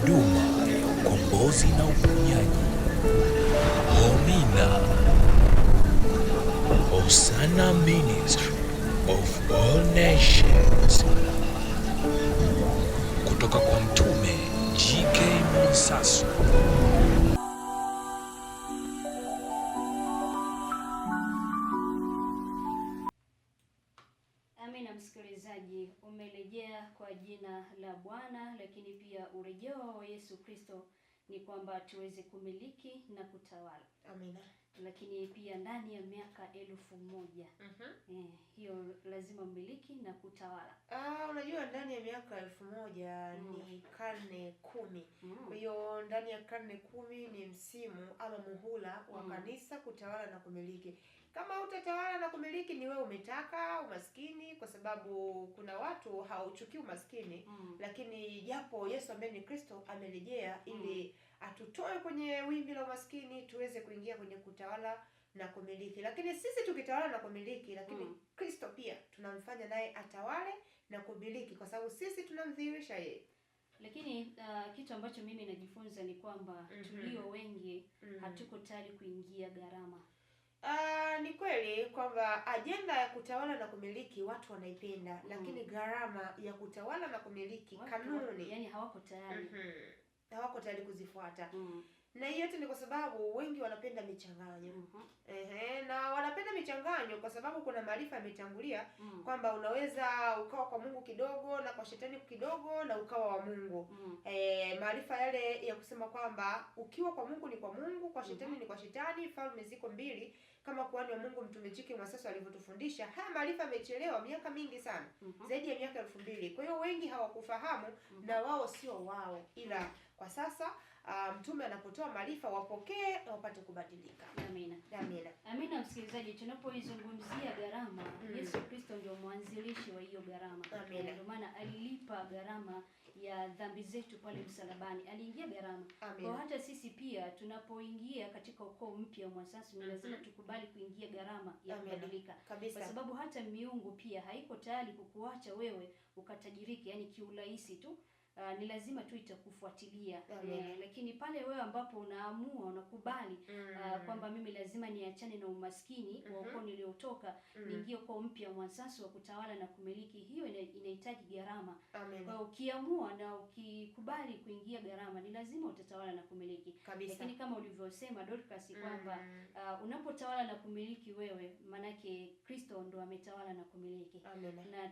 huduma ya ukombozi na uponyaji. Homina Hosanna Ministry of All Nations, kutoka kwa Mtume G.K. Mwansasu. Amina msikilizaji, umerejea kwa jina la Bwana, lakini pia urejeo wa Yesu Kristo ni kwamba tuweze kumiliki na kutawala. Amina. Lakini pia ndani ya miaka 1000. Hiyo lazima mmiliki na kutawala. Unajua ndani ya miaka 1000 ni karne 10. Kwa hiyo ndani ya karne 10 ni msimu ama muhula wa kanisa kutawala na kumiliki. Kama utatawala na kumiliki ni wewe umetaka umaskini, kwa sababu kuna watu hauchukii umaskini, lakini japo Yesu ambaye ni Kristo amerejea ili atutoe kwenye wimbi la umaskini tuweze kuingia kwenye kutawala na kumiliki. Lakini sisi tukitawala na kumiliki, lakini Kristo pia tunamfanya naye atawale na kumiliki, kwa sababu sisi tunamdhihirisha yeye. Lakini kitu ambacho mimi najifunza ni kwamba tulio wengi hatuko tayari kuingia gharama. Ni kweli kwamba ajenda ya kutawala na kumiliki watu wanaipenda, lakini gharama ya kutawala na kumiliki watu, kanuni yani hawako tayari. Hawako tayari kuzifuata. Na hiyo yote ni kwa sababu wengi wanapenda michanganyo. Na wanapenda michanganyo kwa sababu kuna maarifa yametangulia kwamba unaweza ukawa kwa Mungu kidogo na kwa shetani kidogo na ukawa wa Mungu. Maarifa yale ya kusema kwamba ukiwa kwa Mungu ni kwa Mungu, kwa shetani ni kwa shetani, falme ziko mbili, kama kuhani wa Mungu Mtume G.K. Mwansasu alivyotufundisha. Haya maarifa yamechelewa miaka mingi sana. Zaidi ya miaka 2000. Kwa hiyo wengi hawakufahamu na wao sio wao. Ila kwa sasa mtume anapotoa maarifa wapokee na wapate kubadilika. Amina. Amina. Amina msikilizaji, tunapoizungumzia gharama, Yesu Kristo ndio mwanzilishi wa hiyo gharama. Ndio maana alilipa gharama ya dhambi zetu pale msalabani. Aliingia gharama. Kwa hata sisi pia tunapoingia katika ukoo mpya wa Mwansasu ni lazima tukubali kuingia gharama ya kubadilika. Kwa sababu hata miungu pia haiko tayari kukuacha wewe ukatajiriki, yani kiurahisi tu. Ni lazima tu itakufuatilia. Lakini pale wewe ambapo unaamua unakubali kwamba mimi lazima niachane na umaskini wa ukoo niliotoka, niingie kwa mpya Mwansasu wa kutawala na kumiliki, hiyo inahitaji gharama. Kwa ukiamua na ukikubali kuingia gharama, ni lazima utatawala na kumiliki. Lakini kama ulivyosema Dorcas kwamba unapotawala na kumiliki wewe, manake Kristo ndo ametawala na kumiliki. Na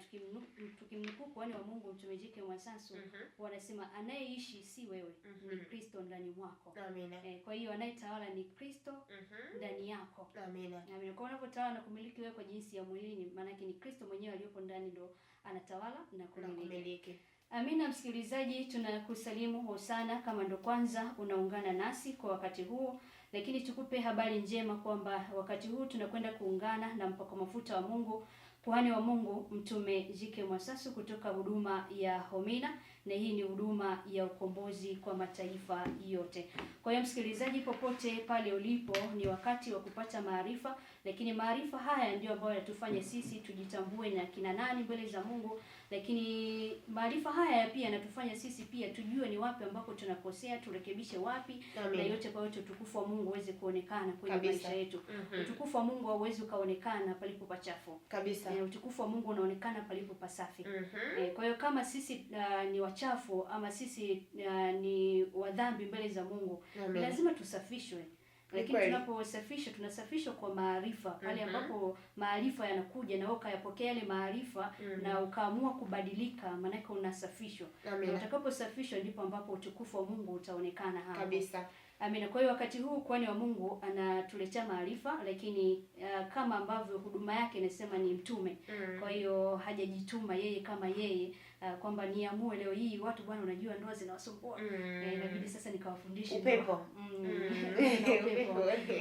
tukimnukuu kwani wa Mungu Mtume G.K. Mwansasu wanasema anayeishi si wewe, ni Kristo ndani mwako. Kwa hiyo anayetawala ni Kristo ndani yako. Kwa unapotawala na kumiliki wewe kwa jinsi ya mwilini, maana yake ni Kristo mwenyewe aliyopo ndani ndo anatawala na kumiliki. Amina msikilizaji, tunakusalimu hosana kama ndo kwanza unaungana nasi kwa wakati huu, lakini tukupe habari njema kwamba wakati huu tunakwenda kuungana na mpako mafuta wa Mungu, kuhani wa Mungu Mtume G.K. Mwansasu kutoka huduma ya Homina, na hii ni huduma ya ukombozi kwa mataifa yote. Kwa hiyo msikilizaji, popote pale ulipo, ni wakati wa kupata maarifa, lakini maarifa haya ndio ambayo yanatufanya sisi tujitambue na kina nani mbele za Mungu, lakini maarifa haya pia yanatufanya sisi pia tujue ni wapi ambako tunakosea, turekebishe wapi. Na yote kwa yote utukufu wa Mungu uweze kuonekana kwenye maisha yetu. Utukufu wa Mungu hauwezi ukaonekana palipo pachafu. Utukufu wa Mungu unaonekana palipo pasafi. Kwa hiyo kama sisi ni wachafu ama sisi ni wadhambi mbele za Mungu, lazima tusafishwe. Lakini tunaposafishwa tunasafishwa kwa maarifa. Pale ambapo maarifa yanakuja na wewe ukayapokea yale maarifa na ukaamua kubadilika, maana yake unasafishwa. Na utakaposafishwa ndipo ambapo utukufu wa Mungu utaonekana hapo. Amina. Kwa hiyo wakati huu kwani wa Mungu anatuletea maarifa, lakini kama ambavyo huduma yake inasema ni mtume. Kwa hiyo hajajituma yeye kama yeye kwamba niamue leo hii watu bwana unajua ndoa zinawasumbua. Inabidi sasa nikawafundishe upepo.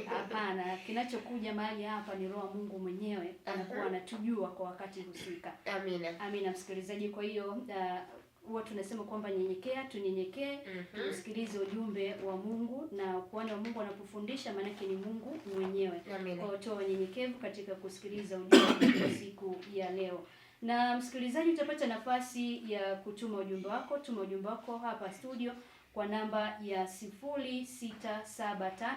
Hapana, kinachokuja mahali hapa ni Roho Mungu mwenyewe anakuwa anatujua kwa wakati husika. Amina. Amina msikilizaji, kwa hiyo huwa tunasema kwamba nyenyekea, tunyenyekee, tusikilize ujumbe wa Mungu, na kuhani wa Mungu anapofundisha maana yake ni Mungu mwenyewe. Kwa hiyo tuwe wanyenyekevu katika kusikiliza ujumbe wa siku ya leo. Na msikilizaji, utapata nafasi ya kutuma ujumbe wako. Tuma ujumbe wako hapa studio kwa namba ya 0673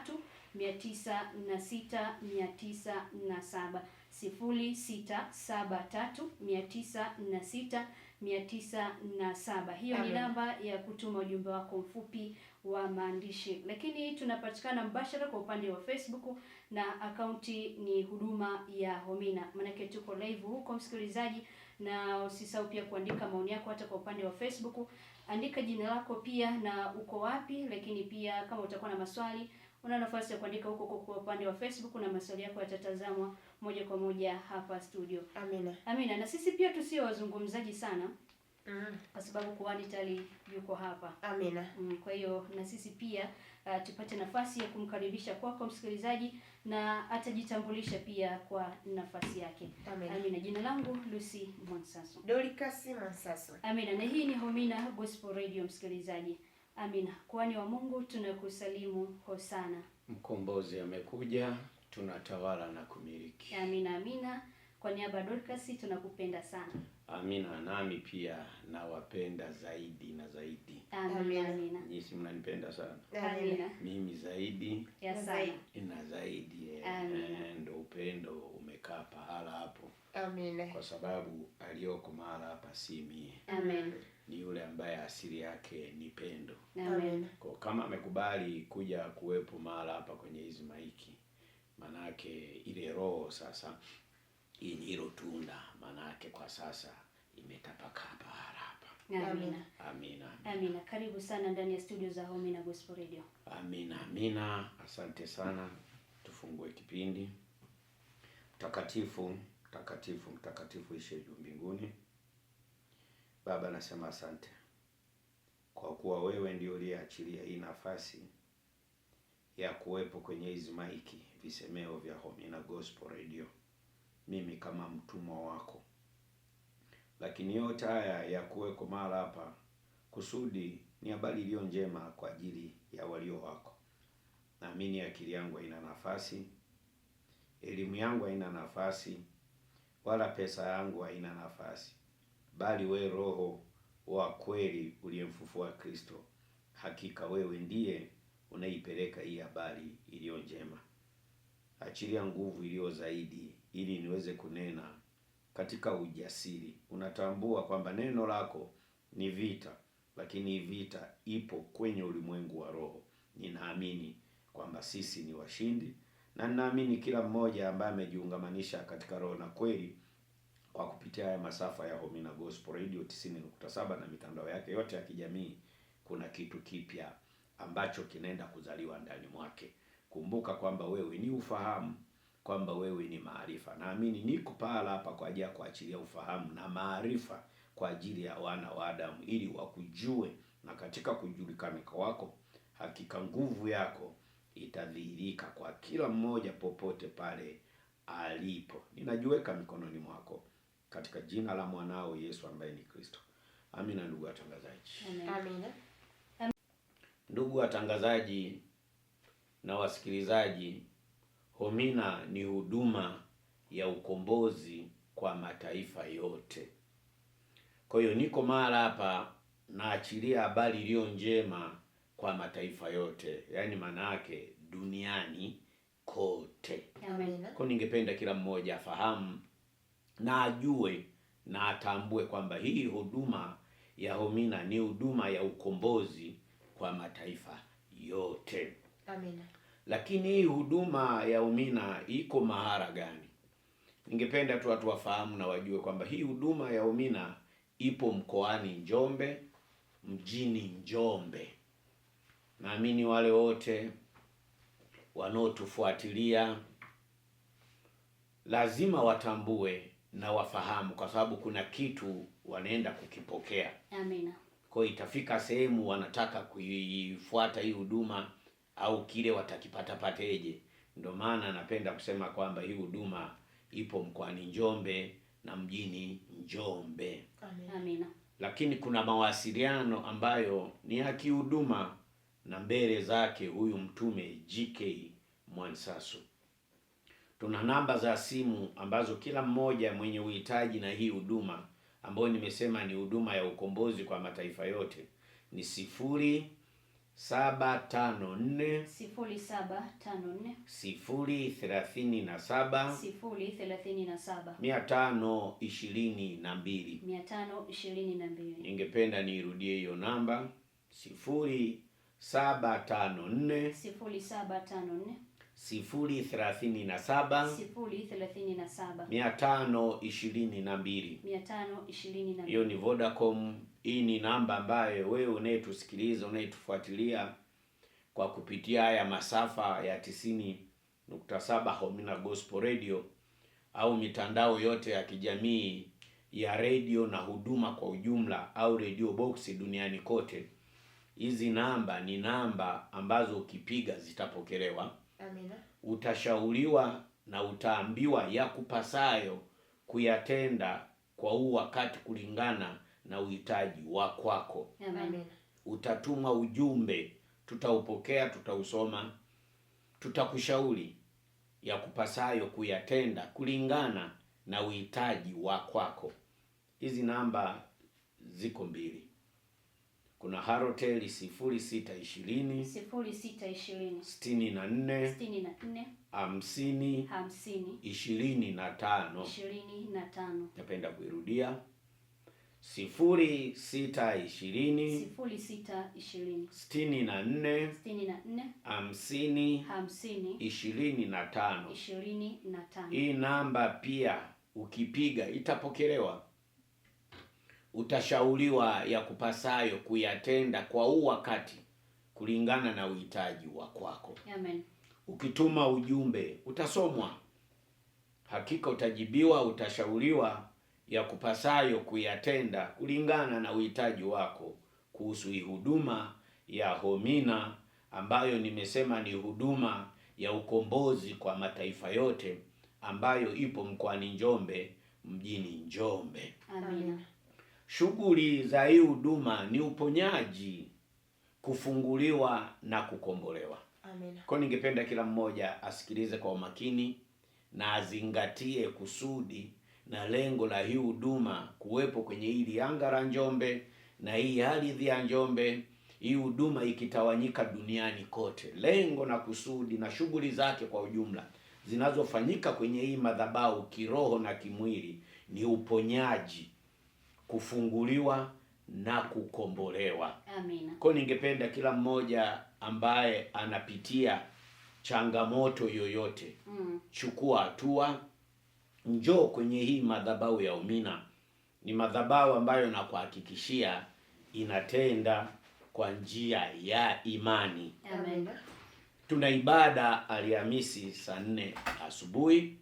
906 907, 0673 906 907. Hiyo ni namba ya kutuma ujumbe wako mfupi wa maandishi. Lakini tunapatikana mbashara kwa upande wa Facebook na akaunti ni Huduma ya Homina. Maanake tuko live huko msikilizaji, na usisahau pia kuandika maoni yako hata kwa upande wa Facebook. Andika jina lako pia na uko wapi, lakini pia kama utakuwa na maswali una nafasi ya kuandika huko kwa upande wa Facebook na maswali yako yatatazamwa moja kwa moja hapa studio. Amina. Amina. Na sisi pia tusio wazungumzaji sana. Kwa sababu kuhani tayari yuko hapa. Amina. Kwa hiyo na sisi pia tupate nafasi ya kumkaribisha kwako msikilizaji, na atajitambulisha pia kwa nafasi yake. Amina. Amina. Jina langu Lucy Mwansaso. Dorcas Mwansaso. Amina. Na hii ni Homina Gospel Radio msikilizaji. Amina. Kuhani wa Mungu tunakusalimu hosana. Mkombozi amekuja, tunatawala na kumiliki. Amina. Amina. Kwa niaba ya Dorcas tunakupenda sana. Amina. Nami pia nawapenda zaidi na zaidi. Amina. Amina. Nyinyi mnanipenda sana. Amina. Mimi zaidi Ya sana. na zaidi. Ndio upendo umekaa pahala hapo. Amina. Kwa sababu aliyoko mahala hapa si mimi. Amen. Ni yule ambaye asili yake ni pendo. Amen. Kwa kama amekubali kuja kuwepo mahala hapa kwenye hizi maiki, manake ile roho sasa yenye hilo tunda manake kwa sasa imetapakaa pahala hapa. Amina. Amina. Amina. Karibu sana ndani ya studio za Homina Gospel Radio. Amina. Amina. Asante sana. Tufungue kipindi. Mtakatifu, mtakatifu, mtakatifu ishe juu mbinguni. Baba, nasema asante kwa kuwa wewe ndio uliyeachilia hii nafasi ya kuwepo kwenye hizi maiki visemeo vya Homina Gospel Radio, mimi kama mtumwa wako. Lakini yote haya ya kuweko mahali hapa kusudi ni habari iliyo njema kwa ajili ya walio wako. Naamini akili yangu haina nafasi, elimu yangu haina nafasi, wala pesa yangu haina nafasi, bali we Roho wa kweli uliyemfufua Kristo, hakika wewe ndiye unaipeleka hii habari iliyo njema. Achilia nguvu iliyo zaidi ili niweze kunena katika ujasiri. Unatambua kwamba neno lako ni vita, lakini vita ipo kwenye ulimwengu wa roho. Ninaamini kwamba sisi ni washindi, na ninaamini kila mmoja ambaye amejiungamanisha katika roho na kweli kwa kupitia haya masafa ya Homina Gospel Radio 90.7 na mitandao yake yote ya kijamii, kuna kitu kipya ambacho kinaenda kuzaliwa ndani mwake. Kumbuka kwamba wewe ni ufahamu, kwamba wewe ni maarifa. Naamini niko pahala hapa kwa ajili ya kuachilia ufahamu na maarifa kwa ajili ya wana wa Adamu, ili wakujue, na katika kujulikana kwako hakika nguvu yako itadhihirika kwa kila mmoja popote pale alipo. Ninajiweka mikononi mwako katika jina la mwanao Yesu ambaye ni Kristo. Amina. Ndugu watangazaji. Amina. Ndugu watangazaji na wasikilizaji, Homina ni huduma ya ukombozi kwa mataifa yote. Kwa hiyo niko mahali hapa naachilia habari iliyo njema kwa mataifa yote, yaani maana yake duniani kote. Amina. Kwa ningependa kila mmoja afahamu na ajue na atambue kwamba hii huduma ya Homina ni huduma ya ukombozi kwa mataifa yote. Amina. Lakini hii huduma ya Homina iko mahara gani? Ningependa tu watu wafahamu na wajue kwamba hii huduma ya Homina ipo mkoani Njombe, mjini Njombe. Naamini wale wote wanaotufuatilia lazima watambue na wafahamu, kwa sababu kuna kitu wanaenda kukipokea. Amina. Kwa hiyo itafika sehemu wanataka kuifuata hii huduma au kile watakipata pateje. Ndio maana napenda kusema kwamba hii huduma ipo mkoani Njombe na mjini Njombe. Amina. Lakini kuna mawasiliano ambayo ni ya kihuduma na mbele zake huyu mtume GK Mwansaso. Tuna namba za simu ambazo kila mmoja mwenye uhitaji na hii huduma ambayo nimesema ni huduma ya ukombozi kwa mataifa yote ni 0673 0754 0754 037 037 522. 522. Ningependa niirudie hiyo namba 0754 0754 037 037 522. 522. Hiyo ni Vodacom. Hii ni namba ambayo wewe unayetusikiliza, unayetufuatilia kwa kupitia haya masafa ya 90.7 Homina Gospel Radio au mitandao yote ya kijamii ya radio na huduma kwa ujumla au Radio Box duniani kote. Hizi namba ni namba ambazo ukipiga zitapokelewa. Amina. Utashauriwa na utaambiwa ya kupasayo kuyatenda kwa huu wakati kulingana na uhitaji wa kwako. Amen. Utatuma ujumbe, tutaupokea, tutausoma, tutakushauri ya kupasayo kuyatenda kulingana na uhitaji wa kwako. Hizi namba ziko mbili. Kuna Halotel 0620 0620 64 64 50 50 25. 25. Napenda kuirudia 0620 0620 64 64 50 50 25. 25. Hii namba pia ukipiga itapokelewa. Utashauriwa ya kupasayo kuyatenda kwa huu wakati kulingana na uhitaji wa kwako. Amen. Ukituma ujumbe utasomwa. Hakika utajibiwa, utashauriwa ya kupasayo kuyatenda kulingana na uhitaji wako kuhusu hii huduma ya Homina ambayo nimesema ni huduma ya ukombozi kwa mataifa yote ambayo ipo mkoani Njombe, mjini Njombe. Amen. Shughuli za hii huduma ni uponyaji, kufunguliwa na kukombolewa. Amen. Kwa ningependa kila mmoja asikilize kwa umakini na azingatie kusudi na lengo la hii huduma kuwepo kwenye hili anga la Njombe na hii ardhi ya Njombe, hii huduma ikitawanyika duniani kote. Lengo na kusudi na shughuli zake kwa ujumla zinazofanyika kwenye hii madhabahu kiroho na kimwili ni uponyaji, kufunguliwa na kukombolewa. Amina. Kwa ningependa kila mmoja ambaye anapitia changamoto yoyote, chukua hatua, njoo kwenye hii madhabahu ya Homina. Ni madhabahu ambayo nakuhakikishia inatenda kwa njia ya imani. Amen. Tuna ibada Alhamisi saa 4 asubuhi.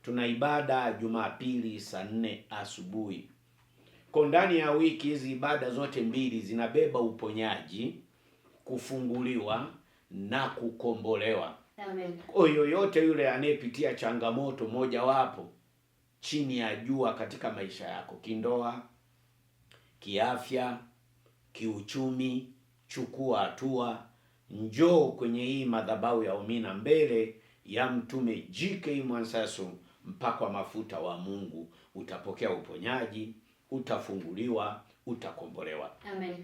Tuna ibada Jumapili saa 4 asubuhi. Kwa ndani ya wiki hizi ibada zote mbili zinabeba uponyaji, kufunguliwa na kukombolewa. Amen. Kwa yoyote yule anayepitia changamoto moja wapo chini ya jua katika maisha yako, kindoa, kiafya, kiuchumi, chukua hatua, njoo kwenye hii madhabahu ya Homina mbele ya mtume G.K. Mwansasu, mpakwa mafuta wa Mungu. Utapokea uponyaji, utafunguliwa, utakombolewa. Amen.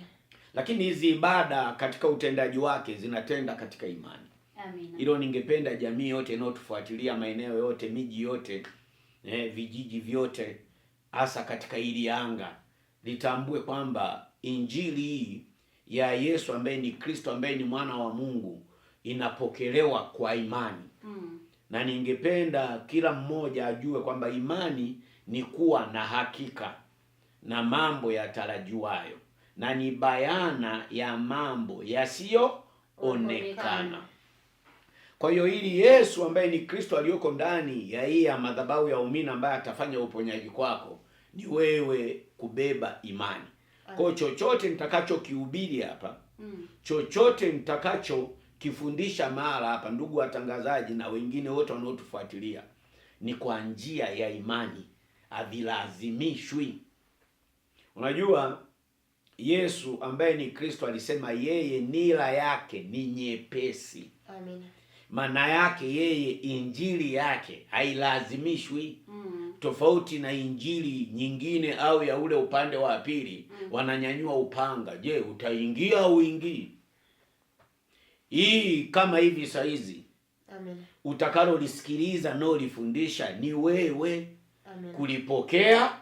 Lakini hizi ibada katika utendaji wake zinatenda katika imani. Amina. Hilo ningependa jamii yote inayotufuatilia, maeneo yote, miji yote, vijiji vyote, hasa katika hili anga, litambue kwamba injili hii ya Yesu ambaye ni Kristo, ambaye ni mwana wa Mungu, inapokelewa kwa imani. Na ningependa kila mmoja ajue kwamba imani ni kuwa na hakika na mambo yatarajiwayo, na ni bayana ya mambo yasiyoonekana. Kwa hiyo ili Yesu ambaye ni Kristo aliyoko ndani ya hii ya madhabahu ya Homina ambaye atafanya uponyaji kwako, ni wewe kubeba imani. Kwa chochote nitakachokihubiri hapa, chochote nitakachokifundisha mahali hapa, ndugu watangazaji na wengine wote wanaotufuatilia, ni kwa njia ya imani, havilazimishwi. Unajua Yesu ambaye ni Kristo alisema yeye nira yake ni nyepesi. Amina. Maana yake yeye injili yake hailazimishwi. Tofauti na injili nyingine au ya ule upande wa pili, wananyanyua upanga. Je, utaingia au uingii? hii kama hivi saa hizi. Amen. Utakalolisikiliza no lifundisha ni wewe. Amen. Kulipokea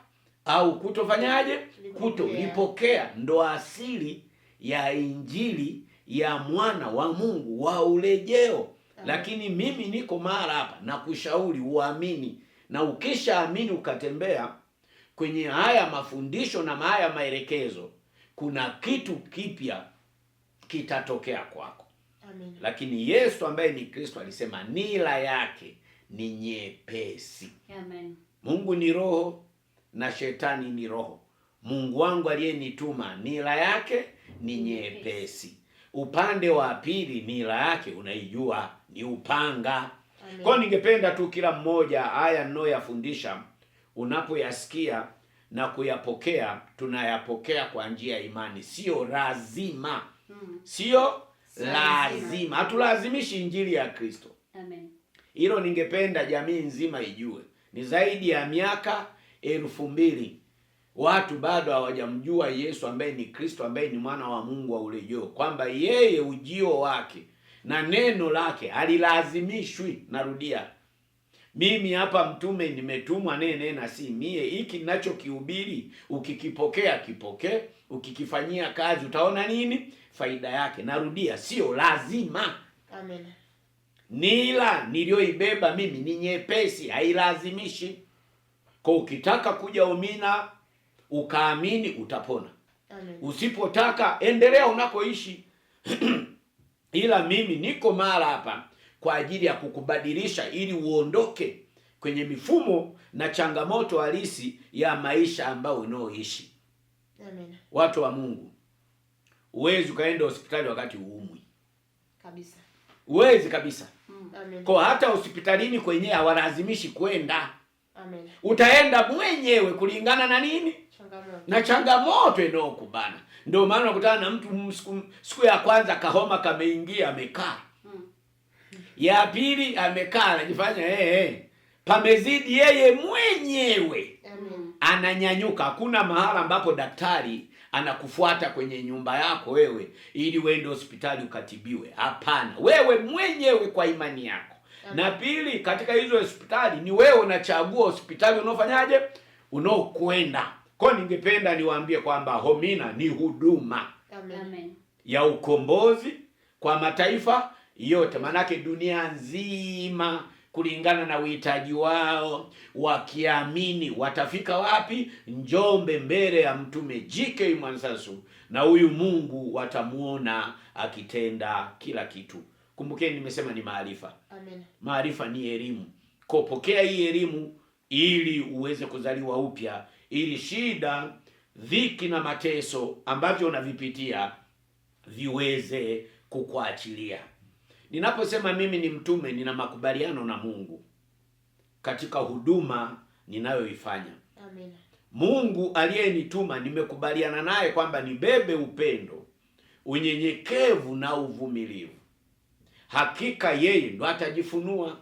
au kutofanyaje? Kutolipokea. Ndo asili ya injili ya mwana wa Mungu wa urejeo. Lakini mimi niko mahali hapa na kushauri uamini, na ukishaamini ukatembea kwenye haya mafundisho na haya maelekezo, kuna kitu kipya kitatokea kwako. Amen. Lakini Yesu ambaye ni Kristo alisema nira yake ni nyepesi. Amen. Mungu ni roho na shetani ni roho. Mungu wangu aliyenituma nira yake ni nyepesi. Upande wa pili nira yake unaijua, ni upanga. Kwa ningependa tu kila mmoja haya ninayoyafundisha unapoyasikia na kuyapokea, tunayapokea kwa njia ya imani, sio lazima. Sio lazima. Hatulazimishi injili ya Kristo. Amen. Hilo ningependa jamii nzima ijue. Ni zaidi ya miaka 2000 watu bado hawajamjua Yesu ambaye ni Kristo, ambaye ni mwana wa Mungu wa urejeo, kwamba yeye ujio wake na neno lake halilazimishwi. Narudia, mimi hapa mtume, nimetumwa nene na si mie. Hiki ninachokihubiri ukikipokea kipokee, ukikifanyia kazi utaona nini faida yake. Narudia, sio lazima. Amen. Nila niliyoibeba mimi ni nyepesi, hailazimishi. Kwa ukitaka kuja umina ukaamini utapona. Amen. Usipotaka endelea unakoishi. Ila mimi niko mara hapa kwa ajili ya kukubadilisha ili uondoke kwenye mifumo na changamoto halisi ya maisha ambayo unaoishi. Amen. Watu wa Mungu, uwezi ukaenda hospitali wakati uumwi. Kabisa. Uwezi kabisa. Amen. Kwa hata hospitalini kwenyewe hawalazimishi kwenda. Amen. Utaenda mwenyewe kulingana na nini? Changamoto. Na changamoto inayokubana. Ndio maana unakutana na mtu siku ya kwanza kahoma kameingia amekaa. Ya pili amekaa anajifanya pamezidi yeye mwenyewe. Amen. Ananyanyuka. Hakuna mahala ambapo daktari anakufuata kwenye nyumba yako wewe ili uende hospitali ukatibiwe. Hapana, wewe mwenyewe kwa imani yako. Amen. Na pili, katika hizo hospitali ni wewe unachagua hospitali unaofanyaje, unaokwenda. Kwa ningependa niwaambie kwamba Homina ni huduma. Amen. Ya ukombozi kwa mataifa yote, manake dunia nzima kulingana na uhitaji wao, wakiamini watafika wapi? Njombe, mbele ya mtume G.K. Mwansasu, na huyu Mungu watamuona akitenda kila kitu. Kumbukeni nimesema ni maarifa. Amen. Maarifa ni elimu. Kupokea hii elimu ili uweze kuzaliwa upya, ili shida, dhiki na mateso ambavyo unavipitia viweze kukuachilia. Ninaposema mimi ni mtume, nina makubaliano na Mungu katika huduma ninayoifanya. Amen. Mungu aliyenituma nimekubaliana naye kwamba nibebe upendo, unyenyekevu na uvumilivu. Hakika yeye ndo atajifunua.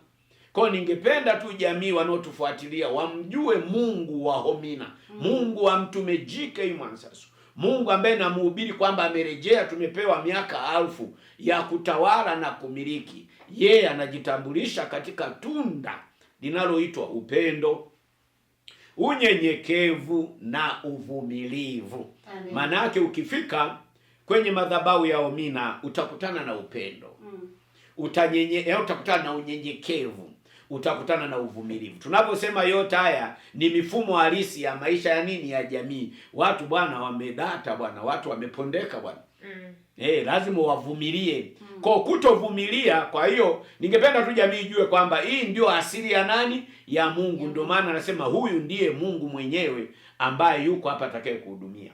Kwa ningependa tu jamii wanaotufuatilia wamjue Mungu wa Homina, Mungu wa mtume G.K. Mwansasu, Mungu ambaye namhubiri kwamba amerejea, tumepewa miaka 1000 ya kutawala na kumiliki. Yeye anajitambulisha katika tunda linaloitwa upendo, unyenyekevu na uvumilivu. Maana yake ukifika kwenye madhabahu ya Homina utakutana na upendo. Utakutana na unyenyekevu, utakutana na uvumilivu. Tunaposema yote haya ni mifumo halisi ya maisha ya nini, ya jamii. Watu bwana wamedata bwana, watu wamepondeka bwana. Lazima wavumilie. Kwa kutovumilia, kwa hiyo ningependa tu jamii ijue kwamba hii ndio asili ya nani, ya Mungu. Ndio maana anasema huyu ndiye Mungu mwenyewe ambaye yuko hapa atakaye kuhudumia.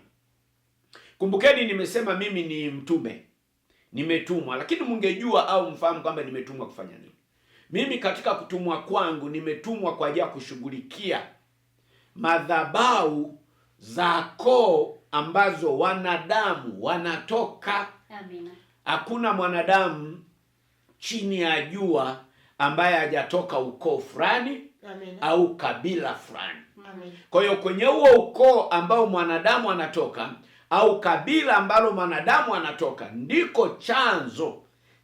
Kumbukeni nimesema mimi ni mtume, nimetumwa, lakini mungejua au mfahamu kwamba nimetumwa kufanya nini. Mimi katika kutumwa kwangu nimetumwa kwa ajili ya kushughulikia madhabahu za koo ambazo wanadamu wanatoka. Amina. Hakuna mwanadamu chini ya jua ambaye hajatoka ukoo fulani au kabila fulani. Kwa hiyo kwenye huo ukoo ambao mwanadamu anatoka au kabila ambalo mwanadamu anatoka ndiko chanzo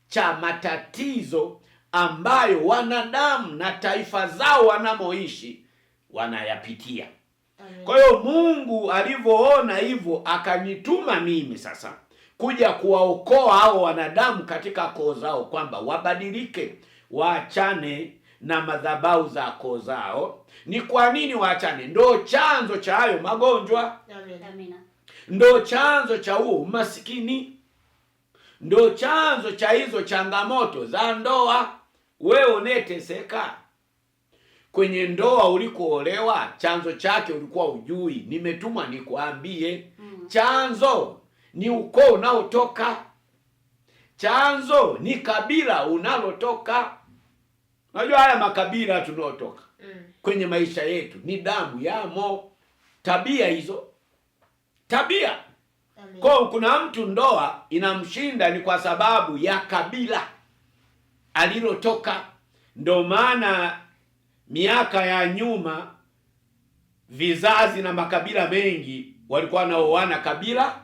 cha matatizo ambayo wanadamu na taifa zao wanamoishi wanayapitia. Kwa hiyo Mungu alivyoona hivyo akanituma mimi sasa kuja kuwaokoa hao wanadamu katika koo zao, kwamba wabadilike, waachane na madhabahu za koo zao. Ni kwa nini waachane? Ndo chanzo cha hayo magonjwa. Amina. Ndo chanzo cha huo umasikini, ndo chanzo cha hizo changamoto za ndoa. Wewe uneteseka kwenye ndoa ulikoolewa, chanzo chake ulikuwa ujui. Nimetumwa nikuambie, chanzo ni ukoo unaotoka, chanzo ni kabila unalotoka. Unajua haya makabila tunaotoka kwenye maisha yetu ni damu yamo, tabia hizo, tabia. Kwa kuna mtu ndoa inamshinda ni kwa sababu ya kabila alilotoka. Ndio maana miaka ya nyuma vizazi na makabila mengi walikuwa wanaoana kabila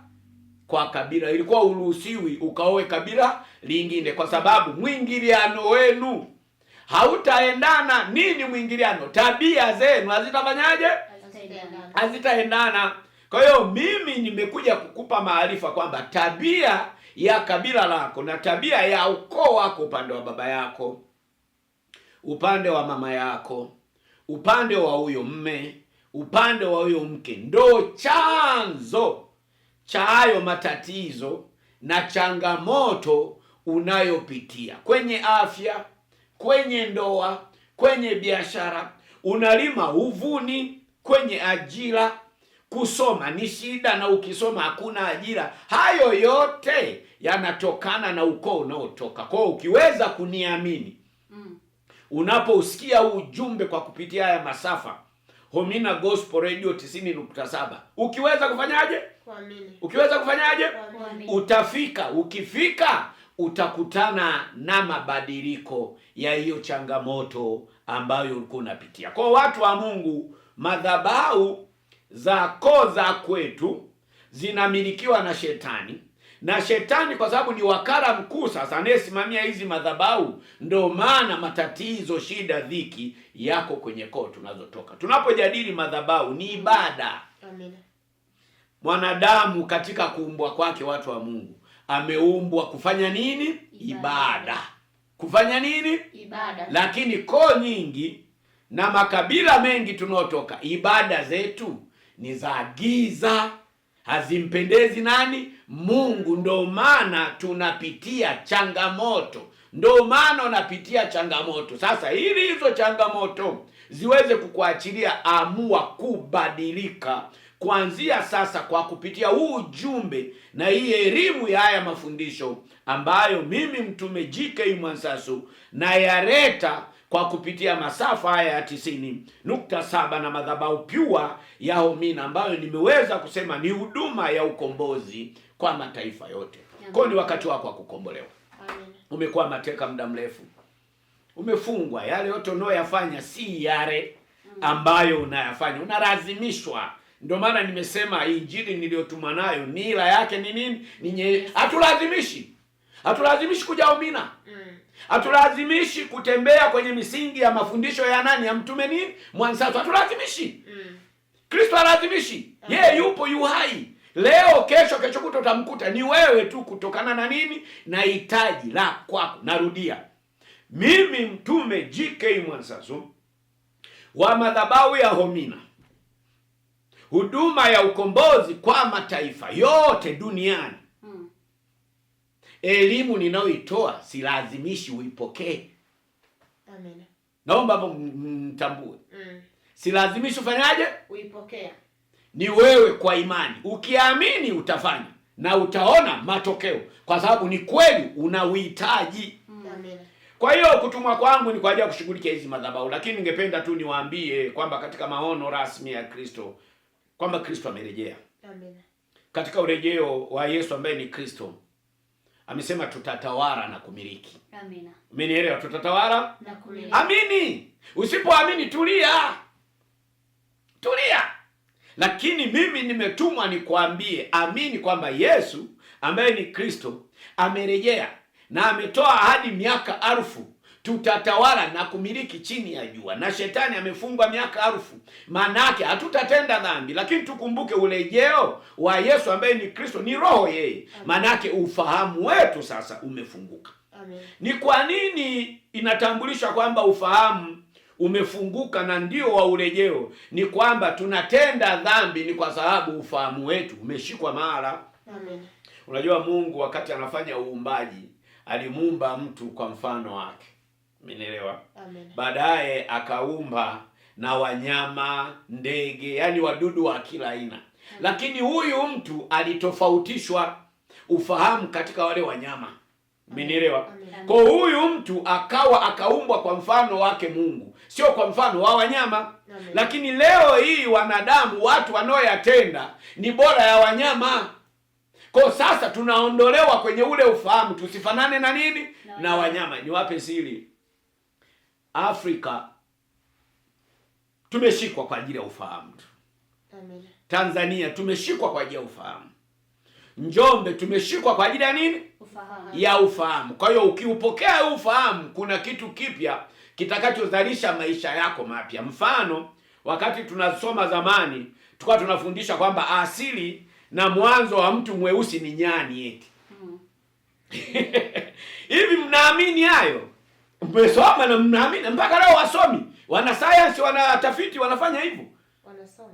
kwa kabila. Ilikuwa uruhusiwi ukaoe kabila lingine, kwa sababu mwingiliano wenu hautaendana. Nini mwingiliano? Tabia zenu hazitafanyaje? Hazitaendana. Kwa hiyo mimi nimekuja kukupa maarifa kwamba tabia ya kabila lako na tabia ya ukoo wako, upande wa baba yako, upande wa mama yako, upande wa huyo mme, upande wa huyo mke, ndo chanzo cha hayo matatizo na changamoto unayopitia kwenye afya, kwenye ndoa, kwenye biashara, unalima uvuni, kwenye ajira. Kusoma ni shida, na ukisoma hakuna ajira. Hayo yote yanatokana na ukoo unaotoka. Kwa hiyo ukiweza kuniamini, unapousikia ujumbe kwa kupitia haya masafa Homina Gospel Radio 90.7, ukiweza kufanyaje? Kuamini. Ukiweza kufanyaje? Kuamini. Utafika. Ukifika utakutana na mabadiliko ya hiyo changamoto ambayo ulikuwa unapitia. Kwa watu wa Mungu, madhabahu za koo za kwetu zinamilikiwa na shetani, na shetani kwa sababu ni wakala mkuu sasa anayesimamia hizi madhabahu, ndio maana matatizo, shida, dhiki yako kwenye koo tunazotoka. Tunapojadili madhabahu ni ibada. Amina. Mwanadamu katika kuumbwa kwake, watu wa Mungu, ameumbwa kufanya nini? Ibada. Kufanya nini? Ibada. Lakini koo nyingi na makabila mengi tunaotoka, ibada zetu ni za giza, hazimpendezi nani? Mungu. Ndio maana tunapitia changamoto, ndio maana unapitia changamoto. Sasa ili hizo changamoto ziweze kukuachilia, amua kubadilika kuanzia sasa, kwa kupitia huu ujumbe na hii elimu ya haya mafundisho ambayo mimi mtume G.K. Mwansasu na yareta kwa kupitia masafa haya ya 90.7 na madhabahu Pure ya Homina, ambayo nimeweza kusema ni huduma ya ukombozi kwa mataifa yote. Kwa ni wakati wako wa kukombolewa. Amen. Umekuwa mateka muda mrefu, umefungwa. Yale yote unayoyafanya si yale ambayo unayafanya, unalazimishwa. Ndio maana nimesema injili niliyotumwa nayo nila yake ni nini? Hatulazimishi kuja Homina. Hatulazimishi kutembea kwenye misingi ya mafundisho ya nani? Ya mtume Mwansasu. Hatulazimishi. Kristo halazimishi. Yeye yupo, yu hai. Leo, kesho kutwa utamkuta. Ni wewe tu kutokana na nini? Na hitaji la kwako. Narudia, mimi mtume G.K. Mwansasu wa madhabahu ya Homina, huduma ya ukombozi kwa mataifa yote duniani. Elimu ninayoitoa silazimishi uipokee. Amen. Naomba mtambue. Silazimishi ufanyaje? Uipokea. Ni wewe kwa imani. Ukiamini utafanya na utaona matokeo, kwa sababu ni kweli unauhitaji. Amen. Kwa hiyo kutumwa kwangu ni kwa ajili ya kushughulikia hizi madhabahu, lakini ningependa tu niwaambie kwamba katika maono rasmi ya Kristo kwamba Kristo amerejea. Amen. Katika urejeo wa Yesu ambaye ni Kristo, amesema tutatawala na kumiliki. Amina. Umenielewa? Tutatawala na kumiliki. Amini. Usipoamini tulia. Lakini mimi nimetumwa nikwambie, amini kwamba Yesu ambaye ni Kristo amerejea, na ametoa ahadi miaka 1000 tutatawala na kumiliki chini ya jua, na shetani amefungwa miaka 1000. Maana yake hatutatenda dhambi, lakini tukumbuke urejeo wa Yesu ambaye ni Kristo ni roho yeye. Maana yake ufahamu wetu sasa umefunguka. Amen. Ni kwa nini inatambulisha kwamba ufahamu umefunguka na ndio wa urejeo? Ni kwamba tunatenda dhambi ni kwa sababu ufahamu wetu umeshikwa mara. Amen. Unajua Mungu wakati anafanya uumbaji alimuumba mtu kwa mfano wake. Umenielewa? Amen. Baadaye akaumba na wanyama, ndege, yani wadudu wa kila aina. Lakini huyu mtu alitofautishwa ufahamu katika wale wanyama. Umenielewa? Kwa huyu mtu akaumbwa kwa mfano wake Mungu, sio kwa mfano wa wanyama. Amen. Lakini leo hii wanadamu, watu wanaoyatenda ni bora ya wanyama. Kwa sasa tunaondolewa kwenye ule ufahamu, tusifanane na nini? Na wanyama. Niwape siri. Afrika tumeshikwa kwa ajili ya ufahamu. Amen. Tanzania tumeshikwa kwa ajili ya ufahamu. Njombe tumeshikwa kwa ajili ya nini? Ufahamu. Ya ufahamu. Kwa hiyo ukiupokea ufahamu, kuna kitu kipya kitakachozalisha maisha yako mapya. Mfano, wakati tunasoma zamani, tulikuwa tunafundisha kwamba asili na mwanzo wa mtu mweusi ni nyani eti. Hivi mnaamini hayo? Mmesoma na mnaamini? Mpaka leo wasomi, wana science, wana tafiti wanafanya hivyo. Wanasoma.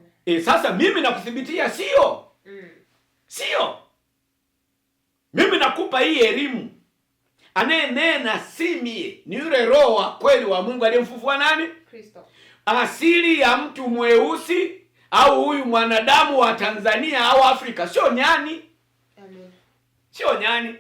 Sasa mimi nakuthibitia sio. Sio. Mimi nakupa hii elimu. Anayenena si mie, ni yule roho wa kweli wa Mungu aliyemfufua nani? Kristo. Asili ya mtu mweusi au huyu mwanadamu wa Tanzania au Afrika sio nyani. Amen. Sio nyani.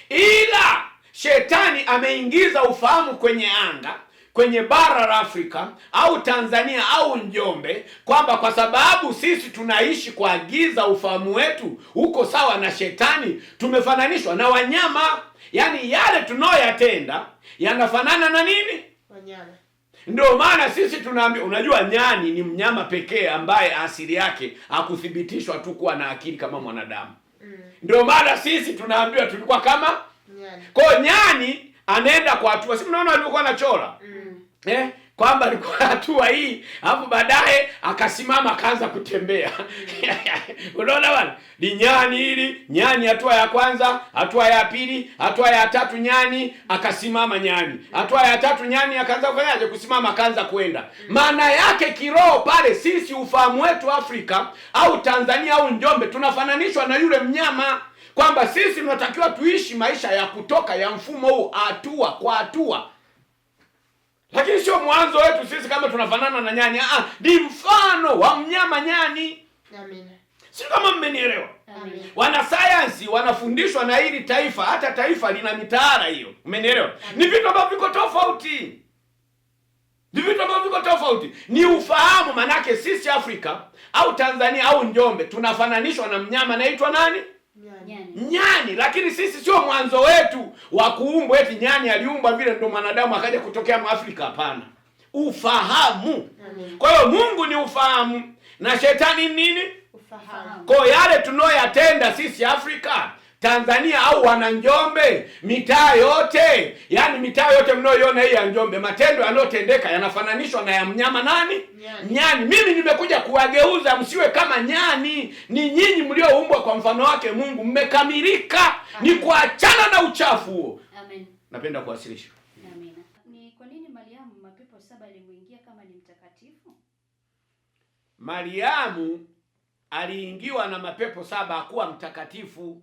Ila shetani ameingiza ufahamu kwenye anga, kwenye bara la Afrika au Tanzania au Njombe, kwamba kwa sababu sisi tunaishi kwa giza, ufahamu wetu uko sawa na shetani, tumefananishwa na wanyama. Yaani yale tunayoyatenda yanafanana na nini? Wanyama. Ndio maana sisi tunaambia, unajua nyani ni mnyama pekee ambaye asili yake hakuthibitishwa tu kuwa na akili kama mwanadamu. Ndio maana sisi tunaambiwa tulikuwa kama nyani. Kwa nyani anaenda kwa hatua. Si mnaona alikuwa anachora? Kwamba alikuwa hatua hii, hapo baadaye akasimama akaanza kutembea. Unaona bwana? Ni nyani hili, nyani hatua ya kwanza, hatua ya pili, hatua ya tatu nyani akasimama nyani. Hatua ya tatu nyani akaanza kufanyaje? Kusimama akaanza kwenda. Maana yake kiroho pale sisi ufahamu wetu Afrika au Tanzania au Njombe tunafananishwa na yule mnyama, kwamba sisi tunatakiwa tuishi maisha ya kutoka ya mfumo huu hatua kwa hatua. Lakini sio mwanzo wetu sisi kama tunafanana na nyani. Ni mfano wa mnyama nyani. Amen. Si kama mmenielewa? Amen. Wanasayansi wanafundishwa na hili taifa, hata taifa lina mitaala hiyo. Umenielewa? Ni vitu ambavyo viko tofauti. Ni vitu ambavyo viko tofauti. Ni ufahamu, manake sisi Afrika au Tanzania au Njombe tunafananishwa na mnyama anaitwa nani? Nyani. Lakini sisi sio mwanzo wetu wa kuumbwa eti nyani aliumbwa vile ndio mwanadamu akaja kutokea Mwafrika. Hapana. Ufahamu. Kwa hiyo Mungu ni ufahamu na shetani nini? Ufahamu. Kwa yale tunayoyatenda sisi Afrika, Tanzania au wana Njombe, mitaa yote, yani mitaa yote mnayoiona hii ya Njombe, matendo yanayotendeka yanafananishwa na ya mnyama nani? Nyani. Mimi nimekuja kuwageuza msiwe kama nyani. Ni nyinyi mlioumbwa kwa mfano wake Mungu, mmekamilika. Ni kuachana na uchafu huo. Amen. Napenda kuwasilisha. Amen. Ni kwa nini Mariamu mapepo 7 alimuingia kama ni mtakatifu? Mariamu aliingiwa na mapepo 7 hakuwa mtakatifu.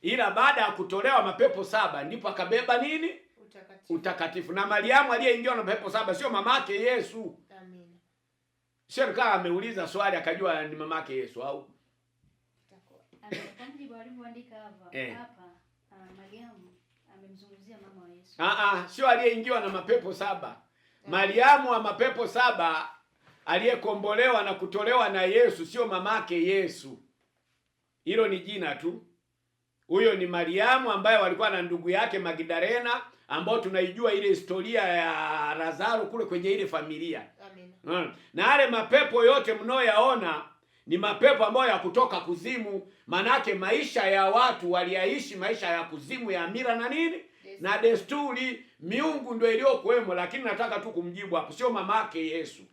Ila baada ya kutolewa mapepo 7 ndipo akabeba nini? Utakatifu. Na Mariamu aliyeingiwa na mapepo 7 sio mamake Yesu. Amen. Sio kama ameuliza swali akajua ni mamake Yesu au? Kwa mjibu alivyoandika hapa, Mariamu amemzungumzia mama wa Yesu. Sio aliyeingiwa na mapepo 7. Mariamu wa mapepo 7 aliyekombolewa na kutolewa na Yesu sio mamake Yesu. Hilo ni jina tu. Huyo ni Mariamu ambaye walikuwa na ndugu yake Magdalena, ambao tunaijua ile historia ya Lazaro kule kwenye ile familia. Amen. Na yale mapepo yote mnaoyaona ni mapepo ambayo ya kutoka kuzimu. Manake maisha ya watu waliaishi maisha ya kuzimu ya mila na nini? na desturi. Miungu ndio iliyokuwemo, lakini nataka tu kumjibu hapo, sio mamake Yesu.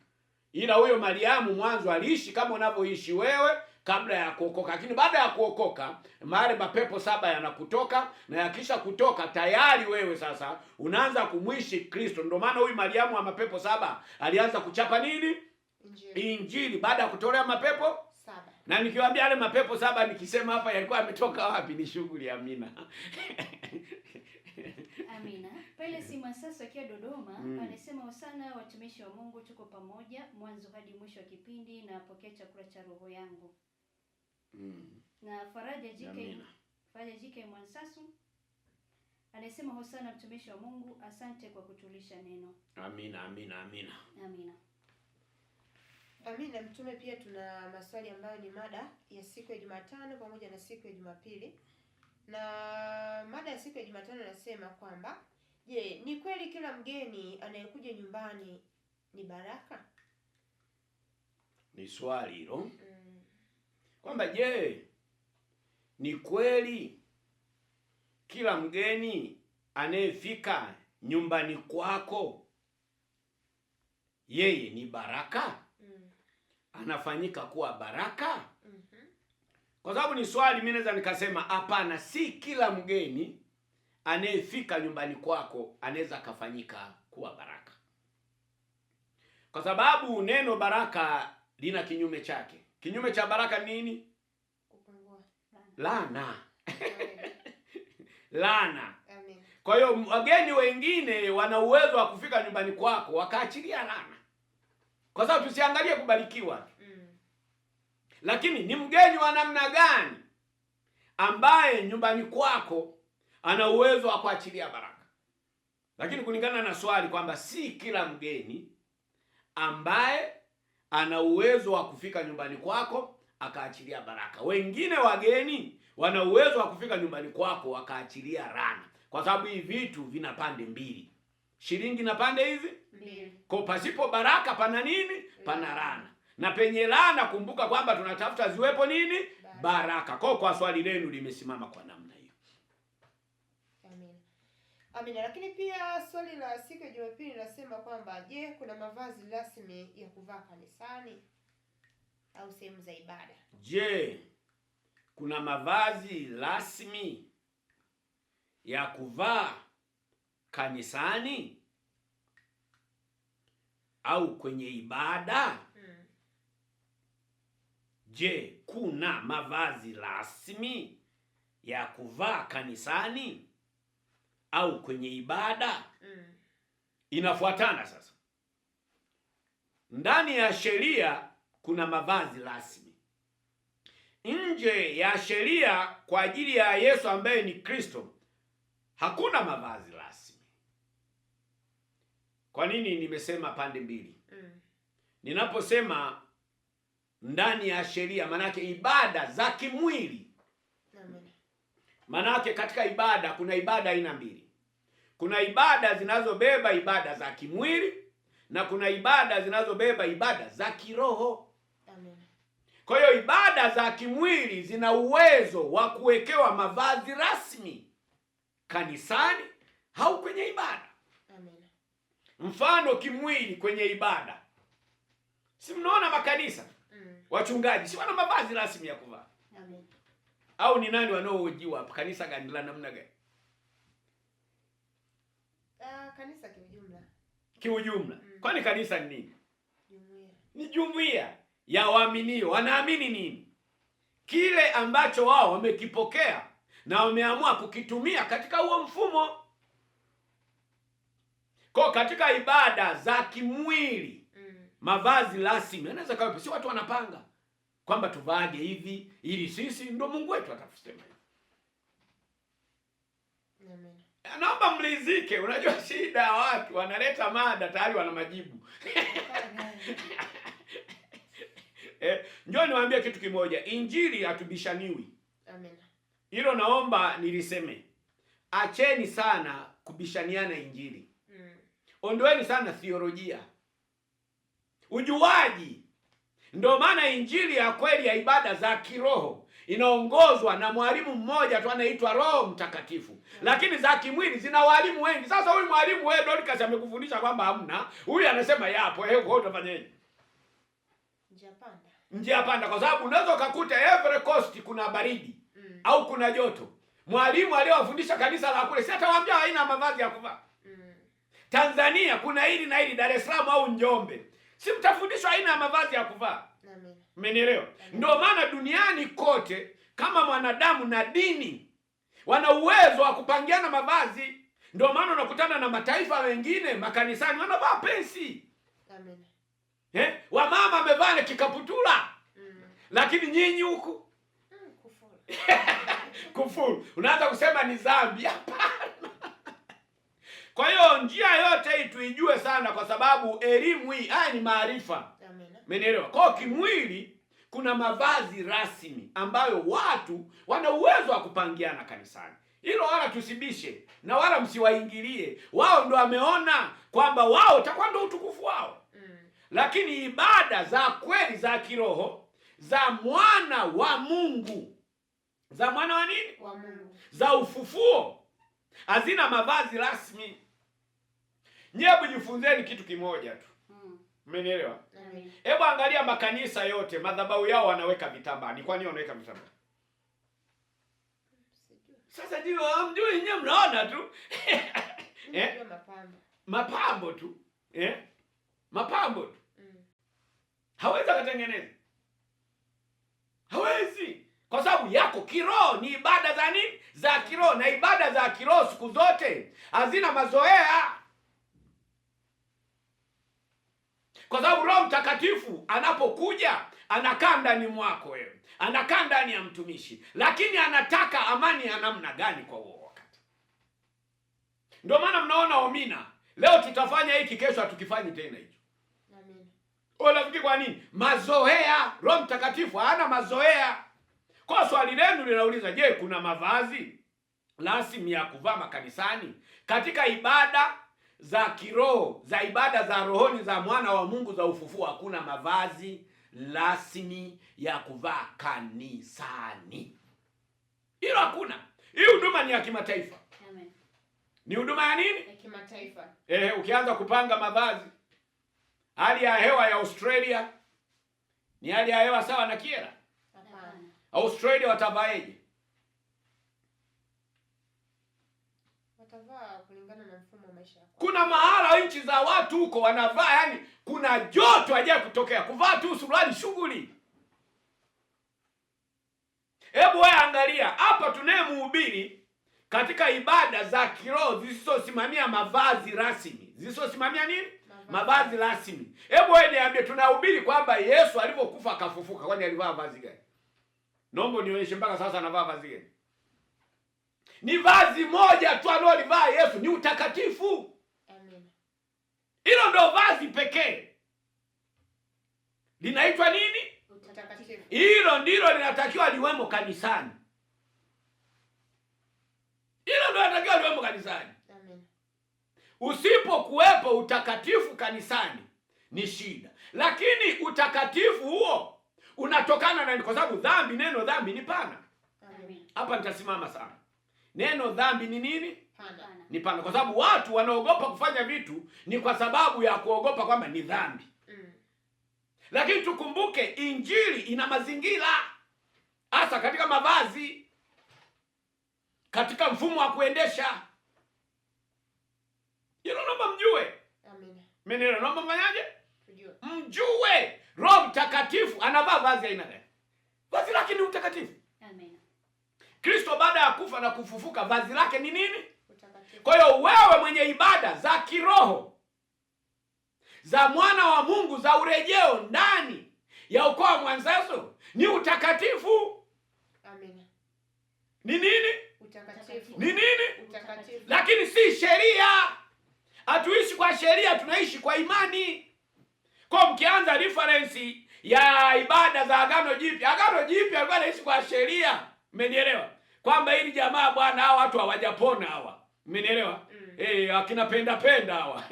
Ila huyo Mariamu mwanzo aliishi kama unavyoishi wewe kabla ya kuokoka, lakini baada ya kuokoka mahali mapepo 7 yanakutoka, na yakisha kutoka tayari wewe sasa unaanza kumwishi Kristo. Ndio maana huyu Mariamu wa mapepo 7 alianza kuchapa nini? Injili baada ya kutolea mapepo 7. Na nikiwaambia yale mapepo 7 nikisema hapa yalikuwa yametoka wapi, ni shughuli. Amina. Amina. Pale Simasasa akiwa Dodoma anasema Hosana watumishi wa Mungu, tuko pamoja mwanzo hadi mwisho wa kipindi na pokea chakula cha roho yangu. Na Faraja JK Mwansasu anasema Hosana mtumishi wa Mungu, asante kwa kutulisha neno. Amina, amina, amina. Amina. Amina. Mtume, pia tuna maswali ambayo ni mada ya siku ya Jumatano pamoja na siku ya Jumapili. Na mada ya siku ya Jumatano nasema kwamba, je, ni kweli kila mgeni anayekuja nyumbani ni baraka? Ni swali hilo. Kwamba je, ni kweli kila mgeni anayefika nyumbani kwako yeye ni baraka? Anafanyika kuwa baraka? Kwa sababu ni swali, mimi naweza nikasema hapana, si kila mgeni anayefika nyumbani kwako anaweza kafanyika kuwa baraka. Kwa sababu neno baraka lina kinyume chake. Kinyume cha baraka nini? Kupungua. Laana. Laana. Amen. Kwa hiyo wageni wengine wana uwezo wa kufika nyumbani kwako wakaachilia laana. Kwa sababu tusiangalie kubarikiwa. Lakini ni mgeni wa namna gani ambaye nyumbani kwako ana uwezo wa kuachilia baraka? Lakini kulingana na swali kwamba si kila mgeni ambaye ana uwezo wa kufika nyumbani kwako akaachilia baraka. Wengine wageni wana uwezo wa kufika nyumbani kwako wakaachilia laana. Kwa sababu hivi vitu vina pande mbili. Shilingi na pande hizi mbili. Kwa pasipo baraka pana nini? Pana laana. Na penye laana kumbuka kwamba tunatafuta ziwepo nini? Baraka. Kwa swali lenu limesimama kwa namna hiyo. Amina. Amina. Lakini pia swali la siku ya Jumapili nasema kwamba, je, kuna mavazi rasmi ya kuvaa kanisani au sehemu za ibada? Je, kuna mavazi rasmi ya kuvaa kanisani au kwenye ibada? Je, kuna mavazi rasmi ya kuvaa kanisani au kwenye ibada? Inafuatana sasa. Ndani ya sheria kuna mavazi rasmi. Nje ya sheria kwa ajili ya Yesu ambaye ni Kristo hakuna mavazi rasmi. Kwa nini nimesema pande mbili? Ninaposema ndani ya sheria manake ibada za kimwili. Manake katika ibada kuna ibada aina mbili. Kuna ibada zinazobeba ibada za kimwili na kuna ibada zinazobeba ibada za kiroho. Amen. Kwa hiyo ibada za kimwili zina uwezo wa kuwekewa mavazi rasmi kanisani au kwenye ibada. Amen. Mfano kimwili kwenye ibada. Si mnaona makanisa? Wachungaji si wana mavazi rasmi ya kuvaa? Amen. Au ni nani wanaohojiwa hapa? Kanisa gani la namna gani? Kanisa kiujumla. Kiujumla. Kwani kanisa ni nini? Jumuiya. Ni jumuiya ya waaminio. Wanaamini nini? Kile ambacho wao wamekipokea na wameamua kukitumia katika huo mfumo. Kwa katika ibada za kimwili mavazi rasmi anaweza kawa si watu wanapanga kwamba tuvaage hivi ili sisi ndio Mungu wetu atatusema. Amen. Naomba mlizike. Unajua shida ya watu wanaleta mada tayari wana majibu. Njoo niwaambie kitu kimoja. Injili hatubishaniwi. Amen. Hilo naomba niliseme. Acheni sana kubishaniana injili. Ondoeni sana theolojia. Ujuaji. Ndio maana injili ya kweli ya ibada za kiroho inaongozwa na mwalimu mmoja tu anaitwa Roho Mtakatifu. Lakini za kimwili zina walimu wengi. Sasa huyu mwalimu wewe Dorcas amekufundisha kwamba hamna, huyu anasema yapo. Kwa utafanyaje? Njia panda, kwa sababu unaweza ukakuta Every Coast kuna baridi au kuna joto. Mwalimu aliyowafundisha kanisa la kule si atawaambia haina mavazi ya kuvaa. Tanzania kuna hili na hili, Dar es Salaam au Njombe, si mtafundishwa aina ya mavazi ya kuvaa. Mmenielewa? Ndio maana duniani kote kama mwanadamu na dini wana uwezo wa kupangiana mavazi. Ndio maana unakutana na mataifa wengine makanisani wanavaa pensi. Amen. Wamama amevaa kikaputula. Lakini nyinyi huku kufuru. Unaanza kusema ni dhambi. Hapana. Kwa hiyo njia yote hii tuijue sana, kwa sababu elimu hii haya ni maarifa. Mmenielewa? Kwa kimwili kuna mavazi rasmi ambayo watu wana uwezo wa kupangiana kanisani. Hilo wala tusibishe na wala msiwaingilie. Wao ndo wameona kwamba wao takuwa ndo utukufu wao. Lakini ibada za kweli za kiroho za mwana wa Mungu, za mwana wa nini? Wa Mungu, za ufufuo hazina mavazi rasmi. Nyebu jifunzeni kitu kimoja tu. Mmenielewa? Hebu angalia makanisa yote, madhabahu yao wanaweka vitambaa. Ni kwa nini wanaweka vitambaa? Sasa ndio mjui, nyewe mnaona tu. Mapambo tu. Mapambo tu. Hawezi kutengeneza. Hawezi. Kwa sababu yako kiroho ni ibada za nini? Za kiroho, na ibada za kiroho siku zote hazina mazoea. Kwa sababu Roho Mtakatifu anapokuja anakaa ndani mwako wewe, anakaa ndani ya mtumishi, lakini anataka amani ya namna gani kwa huo wakati? Ndio maana mnaona Omina leo tutafanya hiki, kesho hatukifanyi tena hicho. Amen. Unafikiri kwa nini? Mazoea. Roho Mtakatifu hana mazoea. Kwa swali lenu linauliza, je, kuna mavazi rasmi ya kuvaa makanisani katika ibada za kiroho, za ibada za rohoni za mwana wa Mungu za ufufuo? Hakuna mavazi rasmi ya kuvaa kanisani. Hilo hakuna. Hii huduma ni ya kimataifa. Amen. Ni huduma ya nini? Ya kimataifa. Ukianza kupanga mavazi, hali ya hewa ya Australia ni hali ya hewa sawa na Kiera? Hapana. Australia watavaeje? Watavaa kulingana na mfumo wa maisha. Kuna mahala nchi za watu huko wanavaa, yani kuna joto haja kutokea, kuvaa tu suruali shughuli. Hebu wewe angalia hapa, tunayemhubiri katika ibada za kiroho zisizosimamia mavazi rasmi. Zisizosimamia nini? Mavazi rasmi. Hebu wewe niambie, tunahubiri kwamba Yesu alipokufa akafufuka, kwani alivaa vazi gani? Naomba nionyeshe mpaka sasa anavaa vazi gani? Ni vazi moja tu alilolivaa Yesu, ni utakatifu. Amen. Hilo ndio vazi pekee. Linaitwa nini? Utakatifu. Hilo ndilo linatakiwa liwemo kanisani. Hilo ndio linatakiwa liwemo kanisani. Amen. Usipokuwepo utakatifu kanisani ni shida. Lakini utakatifu huo unatokana na, kwa sababu dhambi, neno dhambi ni pana. Amen. Hapa nitasimama sana. Neno dhambi ni nini? Pana. Ni pana. Kwa sababu watu wanaogopa kufanya vitu ni kwa sababu ya kuogopa kwamba ni dhambi. Lakini tukumbuke Injili ina mazingira, hasa katika mavazi, katika mfumo wa kuendesha. Hilo naomba mjue. Amen. Meneno naomba mfanyaje? Mjue. Roho Mtakatifu anavaa vazi aina gani? Vazi lake ni utakatifu. Amen. Kristo baada ya kufa na kufufuka, vazi lake ni nini? Utakatifu. Kwa hiyo wewe mwenye ibada za kiroho za mwana wa Mungu za urejeo ndani ya ukoo wa mwanzazo ni utakatifu. Amen. Ni nini? Utakatifu. Ni nini? Utakatifu. Lakini si sheria. Hatuishi kwa sheria, tunaishi kwa imani. Kwa mkianza reference ya ibada za Agano Jipya, Agano Jipya alikuwa anaishi kwa sheria. Mmenielewa? Kwamba hili jamaa bwana, hawa watu hawajapona hawa. Mmenielewa? Akina penda hawa.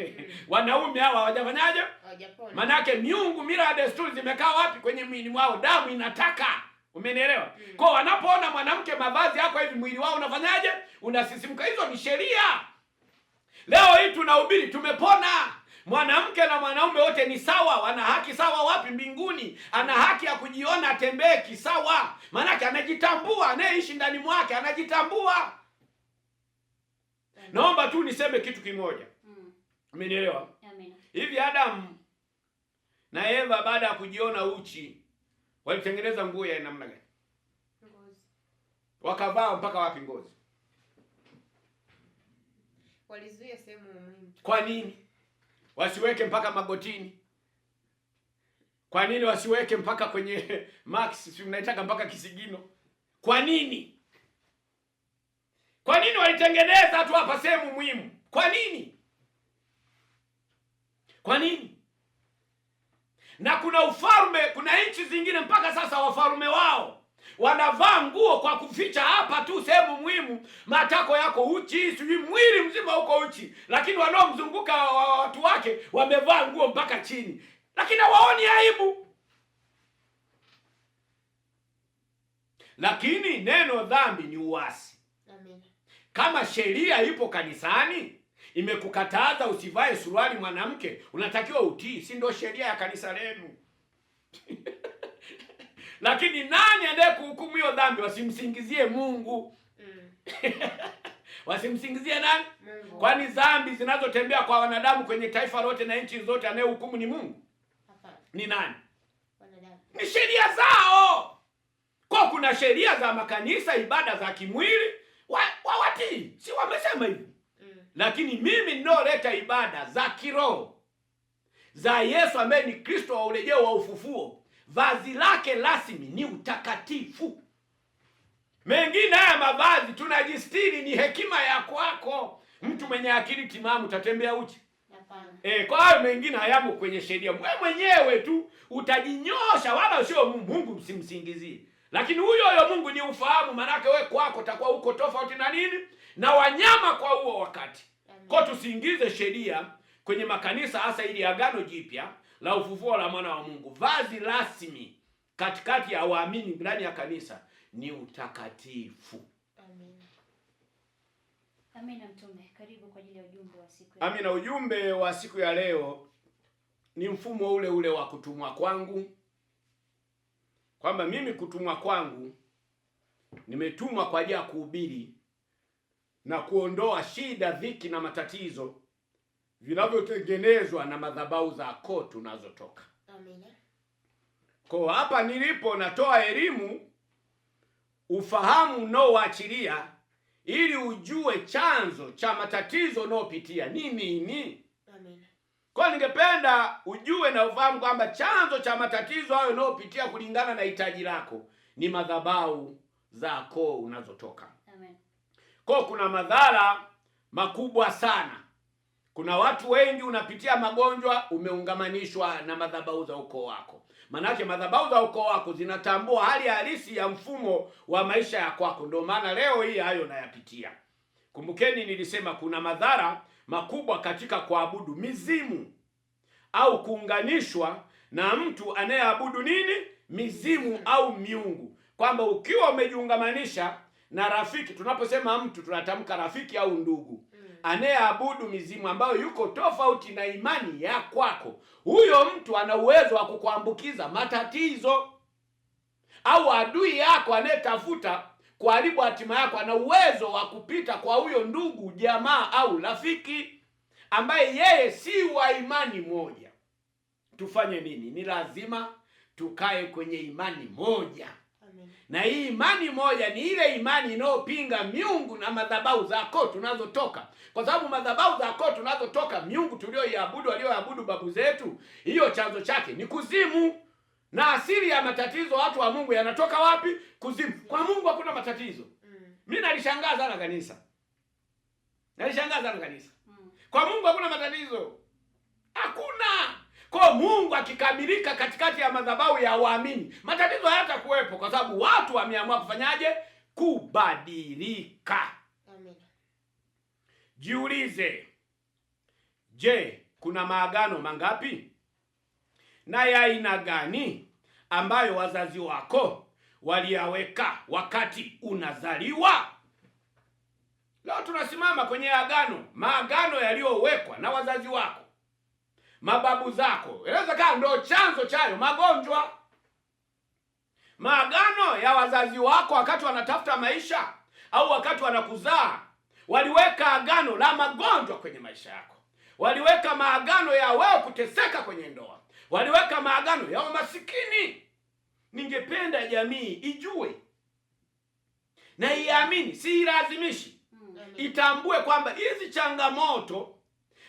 Wanaume hawa hawajafanyaje? Hawajapona. Manake miungu, mila, desturi zimekaa wapi? Kwenye mwili mwao. Damu inataka. Umenielewa? Kwa wanapoona mwanamke mavazi yako hivi, mwili wao unafanyaje? Unasisimka. Hizo ni sheria. Leo hii tunahubiri, tumepona. Mwanamke na mwanaume wote ni sawa, wana haki sawa. Wapi? Mbinguni. Ana haki ya kujiona, atembee kisawa, maanake anajitambua. Anayeishi ndani mwake anajitambua. Naomba tu niseme kitu kimoja. Umenielewa? Amen. Hivi Adamu na Eva baada ya kujiona uchi walitengeneza nguo ya namna gani? Ngozi. Wakavaa mpaka wapi ngozi? Walizuia sehemu muhimu. Kwa nini wasiweke mpaka magotini? Kwa nini wasiweke mpaka kwenye max, si mnaitaka mpaka kisigino? Kwa nini? Kwa nini walitengeneza tu hapa sehemu muhimu? Kwa nini? Kwa nini? Na kuna ufalme, kuna nchi zingine mpaka sasa wafalme wao wanavaa nguo kwa kuficha hapa tu sehemu muhimu. Matako yako uchi, sijui mwili mzima uko uchi, lakini wanaomzunguka watu wake wamevaa nguo mpaka chini, lakini hawaoni aibu. Lakini neno dhambi ni uasi. Amen. Kama sheria ipo kanisani imekukataza usivae suruali mwanamke, unatakiwa utii, si ndio sheria ya kanisa lenu? Lakini nani ndiye kuhukumu hiyo dhambi? Wasimsingizie Mungu. Wasimsingizie nani? Mungu. Kwani dhambi zinazotembea kwa wanadamu kwenye taifa lote na nchi zote, anayehukumu ni Mungu? Hapana. Ni nani? Wanadamu. Ni sheria zao. Kwa kuna sheria za makanisa, ibada za kimwili, wawatii. Si wamesema hivi? Lakini mimi ninaoleta ibada za kiroho za Yesu ambaye ni Kristo wa urejeo wa ufufuo, vazi lake rasmi ni utakatifu. Mengine haya mavazi tunajistiri, ni hekima ya kwako. Mtu mwenye akili timamu utatembea uchi? Hapana. Kwa hayo mengine hayamo kwenye sheria. Wewe mwenyewe tu utajinyosha, wala sio Mungu. Mungu msimsingizie. Lakini huyo Mungu ni ufahamu, manake wewe kwako utakuwa uko tofauti na nini? Na wanyama kwa huo wakati. Kwa tusiingize sheria kwenye makanisa, hasa ili agano jipya la ufufuo la mwana wa Mungu. Vazi rasmi katikati ya waamini ndani ya kanisa ni utakatifu. Amen. Amina. Mtume, karibu kwa ajili ya ujumbe wa siku ya Amina. Ujumbe wa siku ya leo ni mfumo ule ule wa kutumwa kwangu, kwamba mimi kutumwa kwangu nimetumwa kwa ajili ya kuhubiri na kuondoa shida, dhiki na matatizo vinavyotengenezwa na madhabahu za koo tunazotoka. Amina. Kwa hapa nilipo natoa elimu, ufahamu unaoachilia ili ujue chanzo cha matatizo unayopitia ni nini. Amina. Kwa ningependa ujue na ufahamu kwamba chanzo cha matatizo hayo unayopitia kulingana na hitaji lako ni madhabahu za koo unazotoka. Amen. Kwa kuna madhara makubwa sana. Kuna watu wengi unapitia magonjwa, umeungamanishwa na madhabahu za ukoo wako. Manake madhabahu za ukoo wako zinatambua hali halisi ya mfumo wa maisha ya kwako. Ndio maana leo hii hayo nayapitia. Kumbukeni nilisema kuna madhara makubwa katika kuabudu mizimu au kuunganishwa na mtu anayeabudu nini? Mizimu au miungu. Kwamba ukiwa umejiungamanisha na rafiki, tunaposema mtu tunatamka rafiki au ndugu, anayeabudu mizimu ambayo yuko tofauti na imani ya kwako, huyo mtu ana uwezo wa kukuambukiza matatizo. Au adui yako anayetafuta kuharibu hatima yako ana uwezo wa kupita kwa huyo ndugu, jamaa au rafiki ambaye yeye si wa imani moja. Tufanye nini? Ni lazima tukae kwenye imani moja. Amen. Na hii imani moja ni ile imani inayopinga miungu na madhabahu za koo tunazotoka. Kwa sababu madhabahu za koo tunazotoka, miungu tulioiabudu, walioabudu babu zetu, hiyo chanzo chake ni kuzimu. Na asili ya matatizo watu wa Mungu yanatoka wapi? Kuzimu. Kwa Mungu hakuna matatizo. Mimi nalishangaa sana kanisa. Kwa Mungu hakuna matatizo. Hakuna. Kwa Mungu akikamilika katikati ya madhabahu ya waamini, matatizo hayatakuwepo, kwa sababu watu wameamua kufanyaje? Kubadilika. Amen. Jiulize, je, kuna maagano mangapi? Na ya aina gani ambayo wazazi wako waliyaweka wakati unazaliwa. Leo tunasimama kwenye agano, maagano yaliyowekwa na wazazi wako, mababu zako. Inawezekana ndio chanzo chayo magonjwa. Maagano ya wazazi wako wakati wanatafuta maisha au wakati wanakuzaa, waliweka agano la magonjwa kwenye maisha yako. Waliweka maagano ya wewe kuteseka kwenye ndoa. Waliweka maagano ya umasikini. Ningependa jamii ijue na iamini, si ilazimishi, itambue kwamba hizi changamoto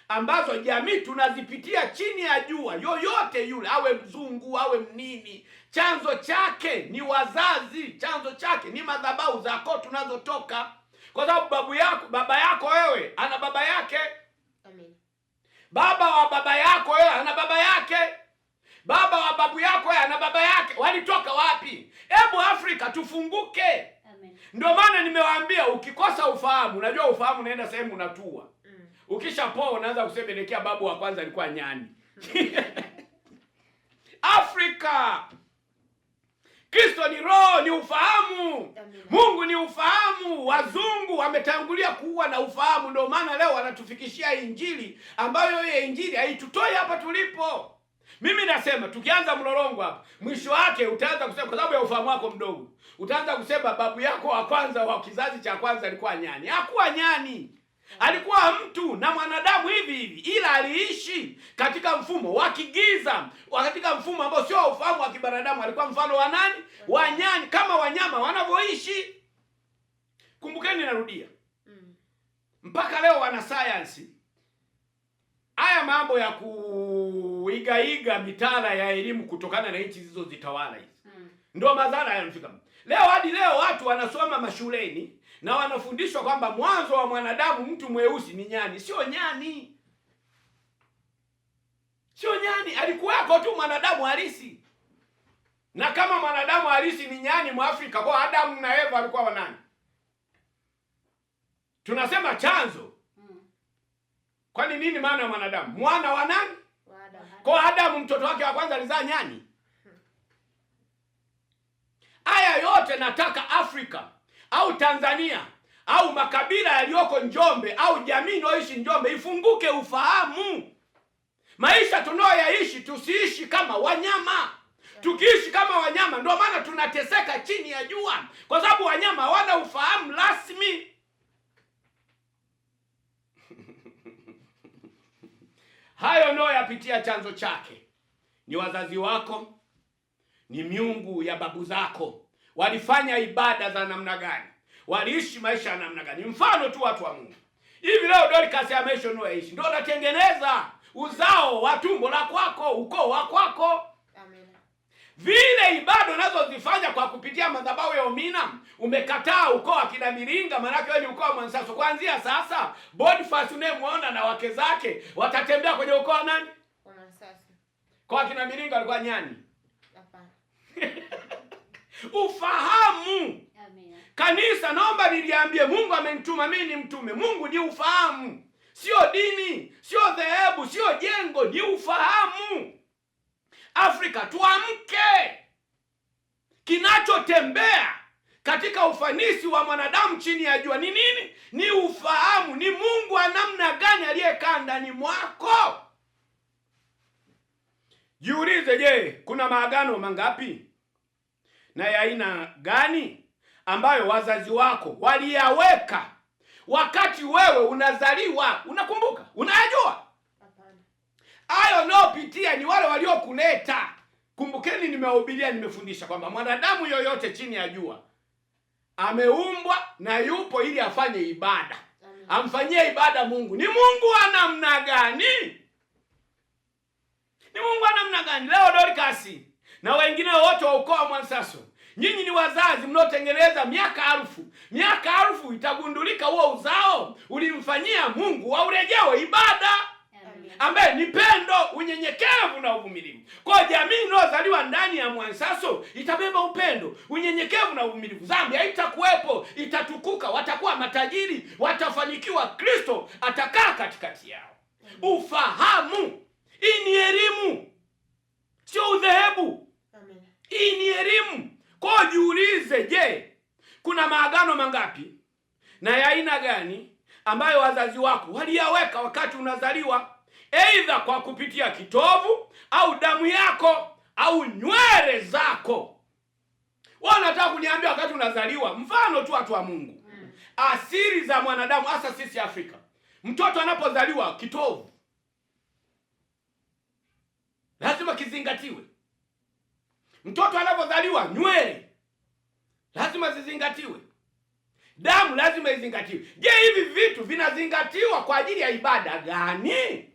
ambazo jamii tunazipitia chini ya jua, yoyote yule, awe mzungu awe mnini, chanzo chake ni wazazi, chanzo chake ni madhabahu zako tunazotoka. Kwa sababu baba yako wewe ana baba yake. Amen. Baba wa baba yako wewe ana baba yake. Baba wa babu yako wewe ana baba yake. Walitoka wapi? Hebu Afrika tufunguke. Amen. Ndio maana nimewaambia, ukikosa ufahamu, unajua ufahamu unaenda sehemu unatua. Ukishapoa unaanza kusemekea babu wa kwanza alikuwa nyani. Afrika, Kristo ni roho, ni ufahamu. Mungu ni ufahamu. Wazungu wametangulia kuwa na ufahamu, ndio maana leo wanatufikishia injili ambayo hiyo injili haitutoi hapa tulipo. Mimi nasema tukianza mlolongo hapa, mwisho wake utaanza kusema, kwa sababu ya ufahamu wako mdogo, utaanza kusema babu yako wa kwanza wa kizazi cha kwanza alikuwa nyani. Hakuwa nyani. Alikuwa mtu na mwanadamu hivi hivi, ila aliishi katika mfumo wa kigiza, katika mfumo ambao sio ufahamu wa kibinadamu. Alikuwa mfano wa nani? Wa nyani, kama wanyama wanavyoishi. Kumbukeni, narudia, mpaka leo wana sayansi haya mambo ya kuigaiga mitaala ya elimu kutokana na nchi zilizozitawala hizi, ndio madhara yanafika leo. Hadi leo watu wanasoma mashuleni na wanafundishwa kwamba mwanzo wa mwanadamu mtu mweusi ni nyani. Sio nyani. Sio nyani. Alikuwako tu mwanadamu halisi. Na kama mwanadamu halisi ni nyani Mwafrika, kwa Adamu na Eva walikuwa wanani? Tunasema chanzo. Kwani nini maana ya mwanadamu? Mwana wa nani? Kwa Adamu mtoto wake wa kwanza alizaa nyani. Haya yote nataka Afrika au Tanzania au makabila yaliyoko Njombe au jamii inayoishi Njombe ifunguke ufahamu. Maisha tunayoyaishi tusiishi kama wanyama. Tukiishi kama wanyama ndio maana tunateseka chini ya jua, kwa sababu wanyama hawana ufahamu rasmi. Hayo ndio yapitia, chanzo chake ni wazazi wako, ni miungu ya babu zako. Walifanya ibada za namna gani? Waliishi maisha ya namna gani? Mfano tu watu wa Mungu. Hivi leo Dorcas ya maisha unayoishi ndio unatengeneza uzao wa tumbo la kwako, ukoo wa kwako. Amen. Vile ibada unazozifanya kwa kupitia madhabahu ya Omina, umekataa ukoo wa kina Miringa, maana wewe ni ukoo wa Mwansaso. Kuanzia sasa Boniface unayemwona na wake zake watatembea kwenye ukoo wa nani? Wa Mwansaso. Kwa kina Miringa alikuwa nyani. Hapana. Ufahamu. Amen. Kanisa, naomba niliambie, Mungu amenituma mimi ni mtume. Mungu ni ufahamu. Sio dini, sio dhehebu, sio jengo, ni ufahamu. Afrika tuamke. Kinachotembea katika ufanisi wa mwanadamu chini ya jua ni nini? Ni ufahamu. Ni Mungu wa namna gani aliyekaa ndani mwako? Jiulize, je, kuna maagano mangapi na ya aina gani ambayo wazazi wako waliyaweka wakati wewe unazaliwa? Unakumbuka? Unayajua? Hapana. Hayo naopitia ni wale waliokuleta. Kumbukeni, nimewahubiria, nimefundisha kwamba mwanadamu yoyote chini ya jua ameumbwa na yupo ili afanye ibada. Amen. Amfanyie ibada Mungu. Ni Mungu wa namna gani? Ni Mungu wa namna gani? Leo Dorcas na wengine wote wa ukoo wa Mwansaso, nyinyi ni wazazi mnaotengeneza miaka elfu. Miaka elfu itagundulika huo uzao ulimfanyia Mungu wa urejeo ibada. Amen. Ambaye ni pendo, unyenyekevu na uvumilivu. Kwa jamii inayozaliwa ndani ya Mwansaso itabeba upendo, unyenyekevu na uvumilivu. Dhambi haitakuwepo, itatukuka, watakuwa matajiri, watafanikiwa, Kristo atakaa katikati yao. Ufahamu. Hii ni elimu, sio udhehebu. Amen. Hii ni elimu. Kwa jiulize, je, kuna maagano mangapi na ya aina gani ambayo wazazi wako waliyaweka wakati unazaliwa, aidha kwa kupitia kitovu au damu yako au nywele zako? Wanataka kuniambia wakati unazaliwa, mfano tu watu wa Mungu, asili za mwanadamu hasa sisi Afrika, mtoto anapozaliwa kitovu lazima kizingatiwe. Mtoto anapozaliwa nywele lazima zizingatiwe. Damu lazima izingatiwe. Je, hivi vitu vinazingatiwa kwa ajili ya ibada gani?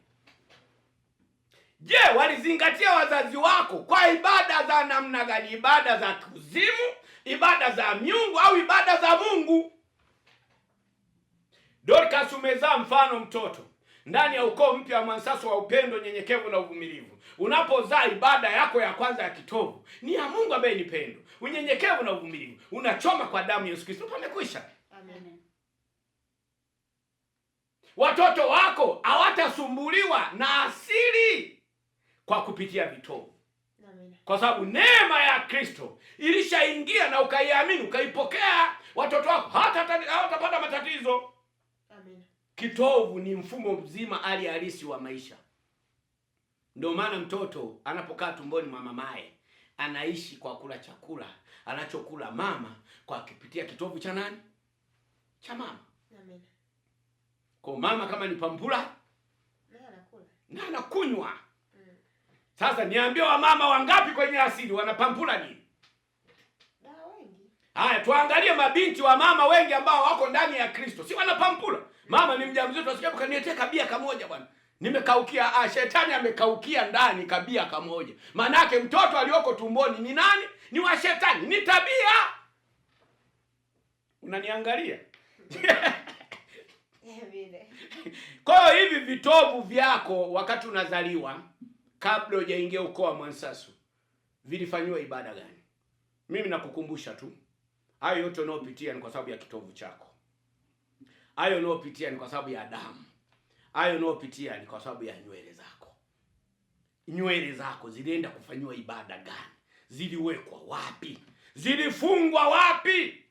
Je, walizingatia wazazi wako kwa ibada za namna gani? Ibada za kuzimu, ibada za miungu au ibada za Mungu? Dorcas, umezaa mfano mtoto ndani ya ukoo mpya wa Mwansaso wa upendo, nyenyekevu na uvumilivu. Unapozaa, ibada yako ya kwanza ya kitovu ni ya Mungu ambaye ni pendo, unyenyekevu na uvumilivu. Unachoma kwa damu ya Yesu Kristo, pamekwisha. Amen. Watoto wako hawatasumbuliwa na asili kwa kupitia vitovu. Amen. Kwa sababu neema ya Kristo ilishaingia na ukaiamini, ukaipokea, watoto wako hawatapata matatizo. Amen. Kitovu ni mfumo mzima hali halisi wa maisha. Ndio maana mtoto anapokaa tumboni mwa mamaye anaishi kwa kula chakula anachokula mama kwa kupitia kitovu cha nani? Cha mama. Amen. Kwa mama kama ni pampula na anakunywa. Sasa niambie, wa mama wangapi kwenye asili wanapampula nini? Wengi. Haya, tuangalie mabinti wa mama wengi ambao wako ndani ya Kristo. Si wanapampula? Mama ni mjamzito, asikia kaniletea kabia kamoja bwana. Nimekaukia, shetani amekaukia ndani kabia kamoja. Maana yake mtoto alioko tumboni ni nani? Ni wa shetani, ni tabia. Unaniangalia? Kwa hiyo hivi vitovu vyako wakati unazaliwa, kabla hujaingia ukoo wa Mwansaso, vilifanywa ibada gani? Mimi nakukumbusha tu, hayo yote unayopitia ni kwa sababu ya kitovu chako. Hayo unayopitia ni kwa sababu ya damu. Hayo unayopitia ni kwa sababu ya nywele zako. Nywele zako zilienda kufanywa ibada gani? Ziliwekwa wapi? Zilifungwa wapi?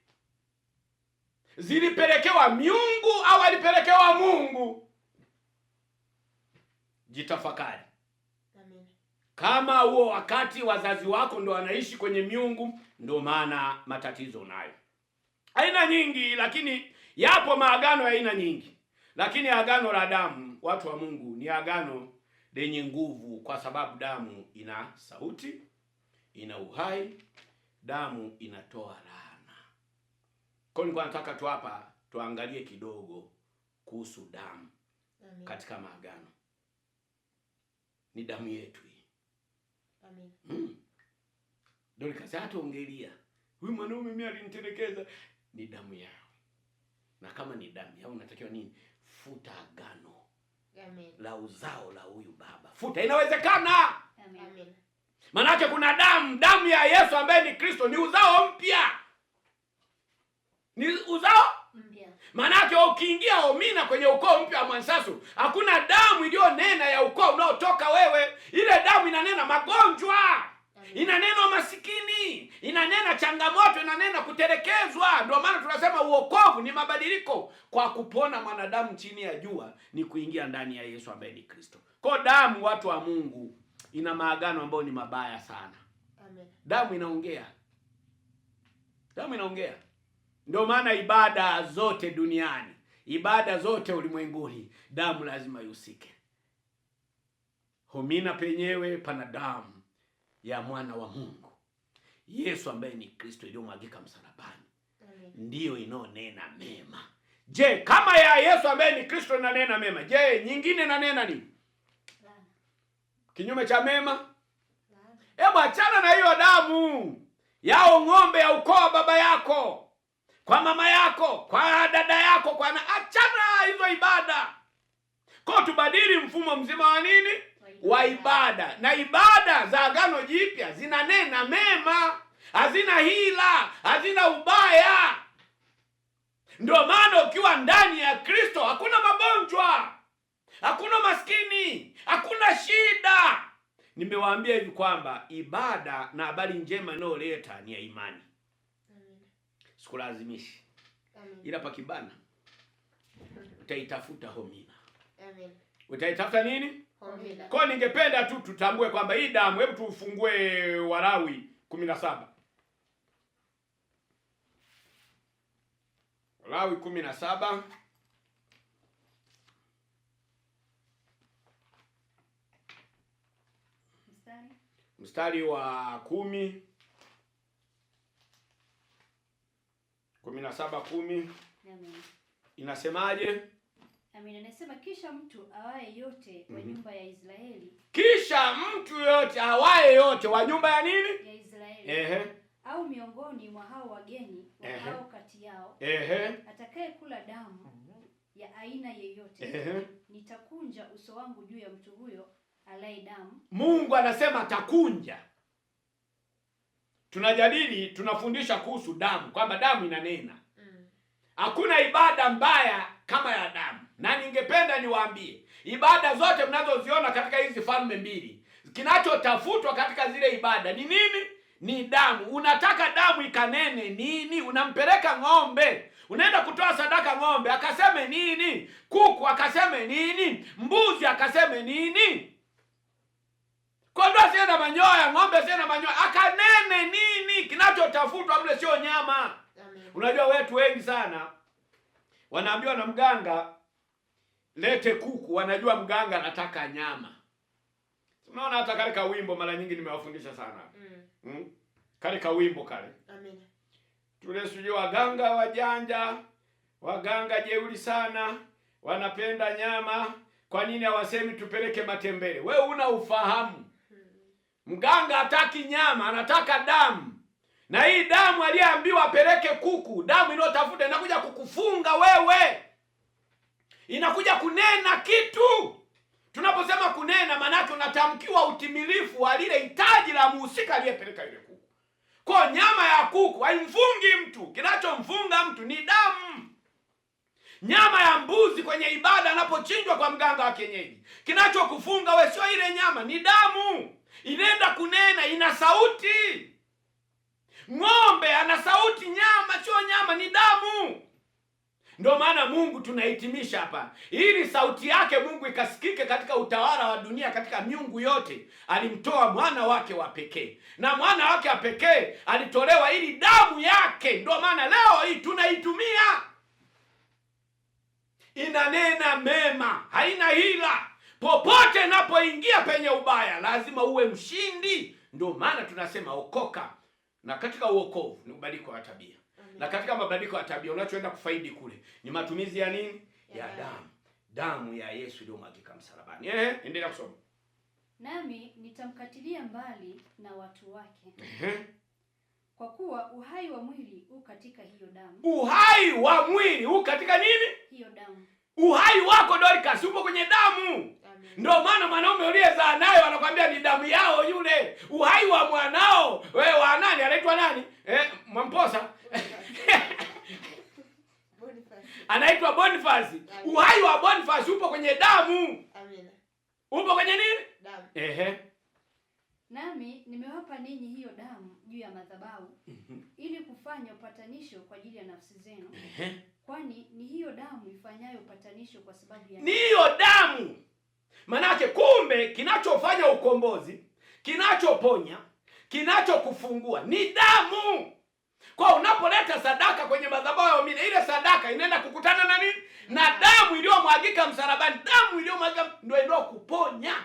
Zilipelekewa miungu au alipelekewa Mungu? Jitafakari. Amen. Kama huo wakati wazazi wako ndo wanaishi kwenye miungu, ndo maana matatizo unayo. Aina nyingi, lakini yapo maagano ya aina nyingi. Lakini agano la damu, watu wa Mungu, ni agano lenye nguvu, kwa sababu damu ina sauti, ina uhai, damu inatoa laana. Kwa nini nataka tu hapa tuangalie kidogo kuhusu damu. Amen. Katika maagano. Ni damu yetu hii. Amen. Ndio kaza hata ongelea. Huyu mwanaume mimi alinitelekeza, ni damu yao. Na kama ni damu yao, unatakiwa nini? Futa agano. Amen. La uzao la huyu baba. Futa, inawezekana. Amen. Maana kuna damu ya Yesu ambaye ni Kristo, ni uzao mpya. Ni uzao mpya. Maana ukiingia Omina kwenye ukoo mpya wa Mwansaso, hakuna damu iliyonena ya ukoo unaotoka wewe. Ile damu inanena magonjwa. Amen. Inanena masikini, inanena changamoto, inanena kutelekezwa. Ndio maana tunasema uokovu ni mabadiliko. Kwa kupona mwanadamu chini ya jua ni kuingia ndani ya Yesu ambaye ni Kristo. Kwa damu, watu wa Mungu, ina maagano ambayo ni mabaya sana. Amen. Damu inaongea. Damu inaongea. Ndio maana ibada zote duniani, ibada zote ulimwenguni, damu lazima ihusike. Homina penyewe pana damu ya mwana wa Mungu, Yesu ambaye ni Kristo, iliyomwagika msalabani. Ndiyo inaonena mema. Je, kama ya Yesu ambaye ni Kristo inanena mema, je, nyingine inanena nini? Kinyume cha mema? Hebu achana na hiyo damu yao ng'ombe ya ukoo wa baba yako, kwa mama yako, kwa dada yako, achana hizo ibada. Kwa tubadili mfumo mzima wa nini? Wa ibada. Na ibada za Agano Jipya zinanena mema, hazina hila, hazina ubaya. Ndio maana ukiwa ndani ya Kristo hakuna magonjwa, hakuna maskini, hakuna shida. Nimewaambia hivi kwamba ibada na habari njema inayoleta ni ya imani. Amen. Sikulazimishi. Amen. Ila pakibana utaitafuta homina. Amen. Utaitafuta nini? Homina. Kwa ningependa tu tutambue kwamba hii damu, hebu tufungue Walawi 17. Walawi 17. Mstari wa 10. 17:10. Amen. Inasemaje? Amen. Anasema kisha mtu awaye yote wa nyumba ya Israeli. Kisha mtu yote awaye yote wa nyumba ya nini? Ya Israeli. Au miongoni mwa hao wageni hao kati yao. Atakaye kula damu ya aina yeyote. Nitakunja uso wangu juu ya mtu huyo alaye damu. Mungu anasema atakunja. Tunajadili, tunafundisha kuhusu damu, kwamba damu inanena. Hakuna ibada mbaya kama ya damu. Na ningependa niwaambie, ibada zote mnazoziona katika hizi falme mbili, kinachotafutwa katika zile ibada ni nini? Ni damu. Unataka damu ikanene nini? Unampeleka ng'ombe, unaenda kutoa sadaka, ng'ombe akaseme nini? Kuku akaseme nini? Mbuzi akaseme nini? Kondoo asiye na manyoya, ng'ombe asiye na manyoya akanene nini? Kinachotafutwa mle sio nyama. Amen. Unajua wetu wengi sana wanaambiwa na mganga lete kuku, wanajua mganga anataka nyama. Unaona hata kale ka wimbo mara nyingi nimewafundisha sana. Kale ka wimbo kale. Amen. Tule sije waganga wajanja, waganga jeuri sana, wanapenda nyama. Kwa nini hawasemi tupeleke matembele? Wewe una ufahamu. Mganga hataki nyama, anataka damu. Na hii damu aliyeambiwa apeleke kuku, damu inayotafuta inakuja kukufunga wewe. Inakuja kunena kitu. Tunaposema kunena, maana yake unatamkiwa utimilifu wa lile hitaji la muhusika aliyepeleka ile kuku. Kwa nyama ya kuku haimfungi mtu. Kinachomfunga mtu ni damu. Nyama ya mbuzi kwenye ibada anapochinjwa kwa mganga wa kienyeji, kinachokufunga wewe sio ile nyama, ni damu. Inaenda kunena, ina sauti. Ng'ombe ana sauti, nyama sio nyama, ni damu. Ndio maana Mungu tunahitimisha hapa, ili sauti yake Mungu ikasikike katika utawala wa dunia, katika miungu yote, alimtoa mwana wake wa pekee. Na mwana wake wa pekee alitolewa ili damu yake, ndio maana leo hii tunaitumia. Inanena mema, haina hila. Popote napoingia penye ubaya, lazima uwe mshindi. Ndio maana tunasema okoka. Na katika uokovu ni mabadiliko ya tabia. Amen. Na katika mabadiliko ya tabia unachoenda kufaidi kule ni matumizi ya nini? Ya damu. Damu ya Yesu iliyomwagika msalabani. Endelea kusoma. Nami nitamkatilia mbali na watu wake. Kwa kuwa uhai wa mwili u katika hiyo damu. Uhai wa mwili u katika nini? Hiyo damu. Uhai wako Dorcas upo kwenye damu. Ndio maana mwanaume uliyezaa naye anakuambia ni damu yao yule. Uhai wa mwanao, wewe wa nani? Anaitwa nani? Mwamposa. Boniface. Anaitwa Boniface. Uhai wa Boniface upo kwenye damu. Amina. Upo kwenye nini? Damu. Nami nimewapa ninyi hiyo damu juu ya madhabahu ili kufanya upatanisho kwa ajili ya nafsi zenu. Kwani ni hiyo damu ifanyayo upatanisho kwa sababu ya ni hiyo damu. Manake kumbe kinachofanya ukombozi, kinachoponya, kinachokufungua ni damu. Kwa unapoleta sadaka kwenye madhabahu ya waumini, ile sadaka inaenda kukutana na nini? Na damu iliyomwagika msalabani. Damu iliyomwagika ndio kuponya.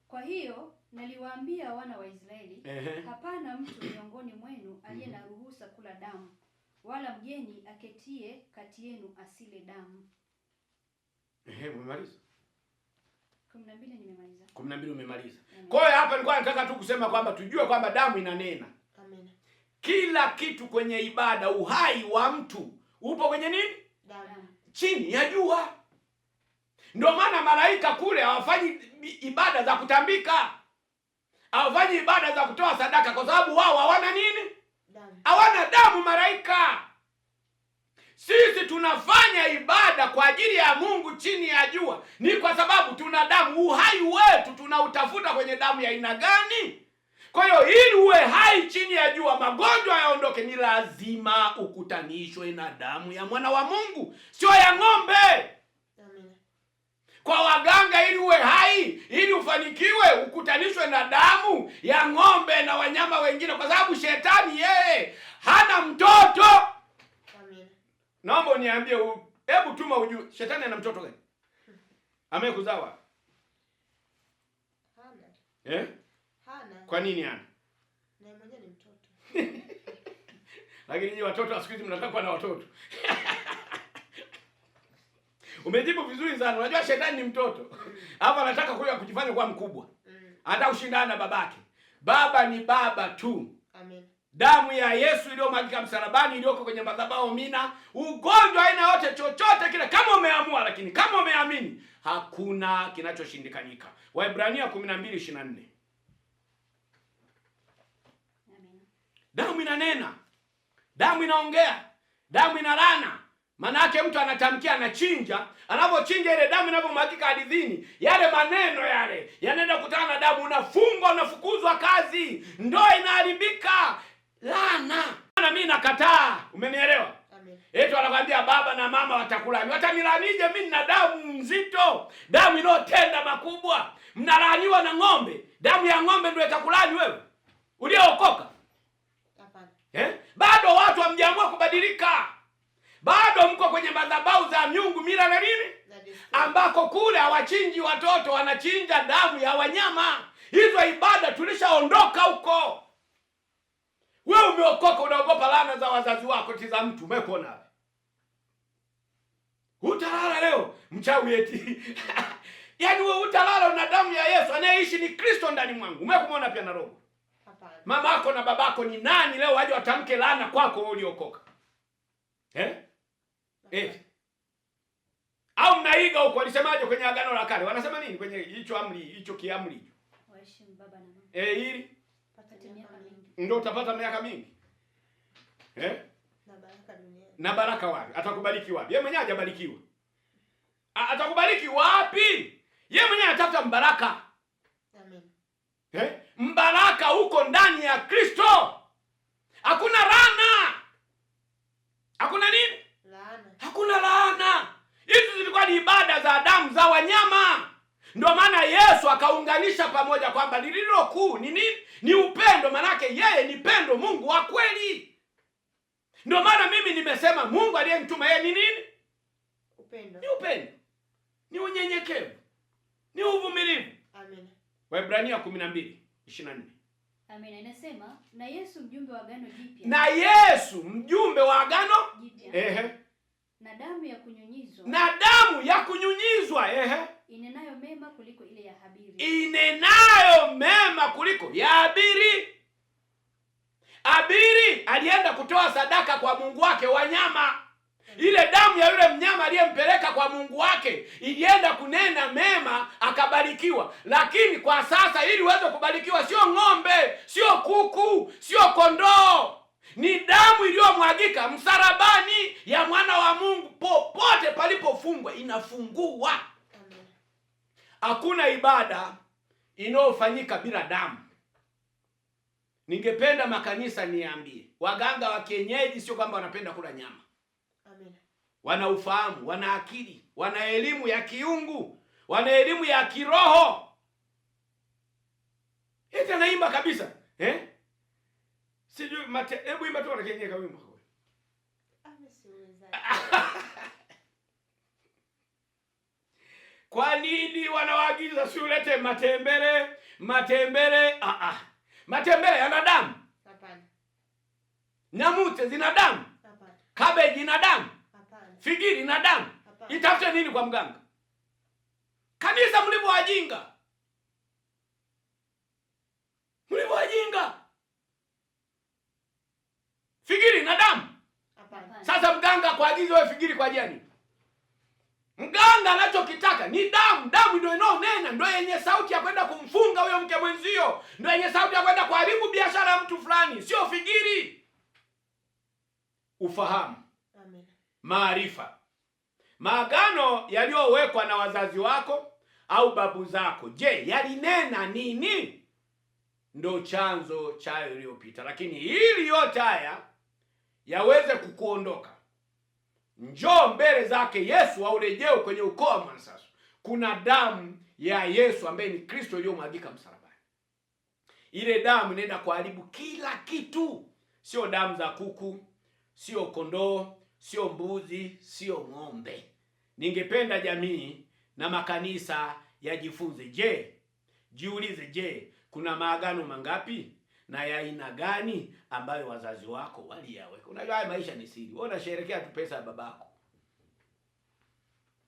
Kwa hiyo naliwaambia wana wa Israeli, hapana mtu miongoni mwenu aliye na ruhusa kula damu, wala mgeni aketie kati yenu asile damu. Umemaliza? 12 nimemaliza. 12 umemaliza. Kwa hiyo hapa nilikuwa nataka tu kusema kwamba tujue kwamba damu inanena. Amen. Kila kitu kwenye ibada, uhai wa mtu upo kwenye nini? Damu. Chini ya jua. Ndio maana malaika kule hawafanyi ibada za kutambika. Hawafanyi ibada za kutoa sadaka kwa sababu wao hawana nini? Damu. Hawana damu malaika. Sisi tunafanya ibada kwa ajili ya Mungu chini ya jua, ni kwa sababu tuna damu. Uhai wetu tunautafuta kwenye damu ya aina gani? Kwa hiyo ili uwe hai chini ya jua, magonjwa yaondoke, ni lazima ukutanishwe na damu ya mwana wa Mungu, sio ya ng'ombe. Amen. Kwa waganga, ili uwe hai, ili ufanikiwe, ukutanishwe na damu ya ng'ombe na wanyama wengine, kwa sababu shetani yeye hana mtoto. Amen. Naomba uniambie, hebu tuma ujue, shetani ana mtoto gani? Amekuzaa wapi? Hana. Hana. Kwa nini hana? Na mmoja ni mtoto. Lakini nyinyi watoto wa siku hizi mnataka kuwa na watoto. Umejibu vizuri sana. Unajua shetani ni mtoto. Hapa anataka kujifanya kuwa mkubwa. Hata ushindana na babake. Baba ni baba tu. Amen. Damu ya Yesu iliyomwagika msalabani, iliyoko kwenye madhabahu Mina, ugonjwa aina yote, chochote kile, kama umeamua, lakini kama umeamini, hakuna kinachoshindikanika. Waebrania 12:24. Damu inanena, damu inaongea, damu inalana. Manake mtu anatamkia, anachinja, anapochinja ile damu inapomwagika ardhini, yale maneno yale yanaenda kutana na damu, unafungwa, unafukuzwa kazi, ndoa inaharibika. Lana. Na mimi nakataa. Umenielewa? Amen. Eti anakuambia baba na mama watakulani. Watanilanije mimi na damu nzito, damu inayotenda makubwa? Mnalaaniwa na ng'ombe. Damu ya ng'ombe ndio itakulani wewe uliokoka? Hapana. Bado watu hamjaamua kubadilika. Bado mko kwenye madhabahu za miungu, mila na nini, ambako kule hawachinji watoto, wanachinja damu ya wanyama. Hizo ibada tulishaondoka huko. Wewe umeokoka, unaogopa laana za wazazi wako, tiza mtu umekuona wapi? Utalala leo mchawi eti. Yaani wewe utalala na damu ya Yesu, anayeishi ni Kristo ndani mwangu. Umekumwona pia na roho. Hapana. Mamako na babako ni nani leo waje watamke laana kwako wewe uliokoka? Au mnaiga huko, walisemaje kwenye Agano la Kale? Wanasema nini kwenye hicho kiamri? Waheshimu baba na mama. Ili Pata miaka mingi. ndio utapata miaka mingi. Na baraka duniani. Na baraka wapi? Atakubariki wapi? Yeye mwenyewe hajabarikiwa. Atakubariki wapi? Yeye mwenyewe anatafuta mbaraka. Amen. Mbaraka huko ndani ya Kristo. Hakuna laana. Hakuna nini? Laana. Hakuna laana. Hizi zilikuwa ni ibada za damu za wanyama. Ndio maana Yesu akaunganisha pamoja kwamba lililo kuu ni nini? Ni upendo. Manake yeye ni pendo, Mungu wa kweli. Ndio maana mimi nimesema Mungu aliyemtuma yeye ni nini? Upendo. Ni upendo. Ni unyenyekevu. Ni uvumilivu. Amen. Waebrania 12:24. Amen. Inasema na Yesu mjumbe wa agano jipya. Na Yesu mjumbe wa agano jipya. Na damu ya kunyunyizwa. Na damu ya kunyunyizwa. Inenayo mema kuliko ile ya Habili. Inenayo mema kuliko ya Habili. Habili alienda kutoa sadaka kwa Mungu wake wanyama. Ile damu ya yule mnyama aliyempeleka kwa Mungu wake ilienda kunena mema, akabarikiwa. Lakini kwa sasa ili uweze kubarikiwa, sio ng'ombe, sio kuku, sio kondoo, ni damu iliyomwagika msalabani ya mwana wa Mungu. Popote palipofungwa inafungua. Amen. Hakuna ibada inayofanyika bila damu. Ningependa makanisa niambie, waganga wa kienyeji sio kwamba wanapenda kula nyama. Amen. Wana ufahamu, wana akili, wana elimu ya kiungu, wana elimu ya kiroho. Eti anaimba kabisa. Sijui hebu imba tu kwa kienyeji kama wimbo. Kwa nini wanawaagiza si ulete matembele? Matembele yana damu. Hapana. Nyamute zina damu. Hapana. Cabbage ina damu. Hapana. Figiri ina damu. Hapana. Itafute nini kwa mganga? Kanisa mlivyo wajinga. Mlivyo wajinga. Figiri ina damu. Hapana. Sasa mganga kuagiza wewe figiri kwa jani. Mganga anachokitaka ni damu. Damu ndio inayonena, ndio yenye sauti ya kwenda kumfunga huyo mke mwenzio, ndio yenye sauti ya kwenda kuharibu biashara ya mtu fulani, sio figiri. Ufahamu. Amen. maarifa. Maagano yaliyowekwa na wazazi wako au babu zako, je, yalinena nini? Ndo chanzo cha iliyopita. Lakini ili yote haya yaweze kukuondoka, njoo mbele zake Yesu au rejeo kwenye ukoo wa Mwansasu. Kuna damu ya Yesu ambaye ni Kristo iliyomwagika msalabani. Ile damu inaenda kuharibu kila kitu. Sio damu za kuku, sio kondoo, sio mbuzi, sio ng'ombe. Ningependa jamii na makanisa yajifunze. Jiulize, kuna maagano mangapi na ya aina gani ambayo wazazi wako waliyaweka? Unajua haya maisha ni siri. Wewe unasherehekea tu pesa ya babako.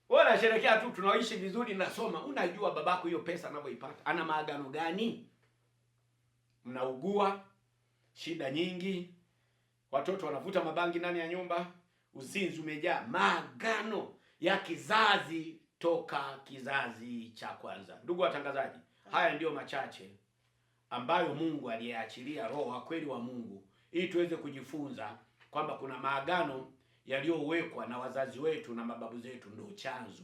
Wewe unasherehekea tu tunaishi vizuri, nasoma. Unajua babako hiyo pesa anavyoipata ana maagano gani? Mnaugua shida nyingi, watoto wanavuta mabangi ndani ya nyumba, uzinzi umejaa. Maagano ya kizazi toka kizazi cha kwanza. Ndugu watangazaji, haya ndiyo machache ambayo Mungu aliyeachilia Roho wa kweli wa Mungu ili tuweze kujifunza kwamba kuna maagano yaliyowekwa na wazazi wetu na mababu zetu, ndio chanzo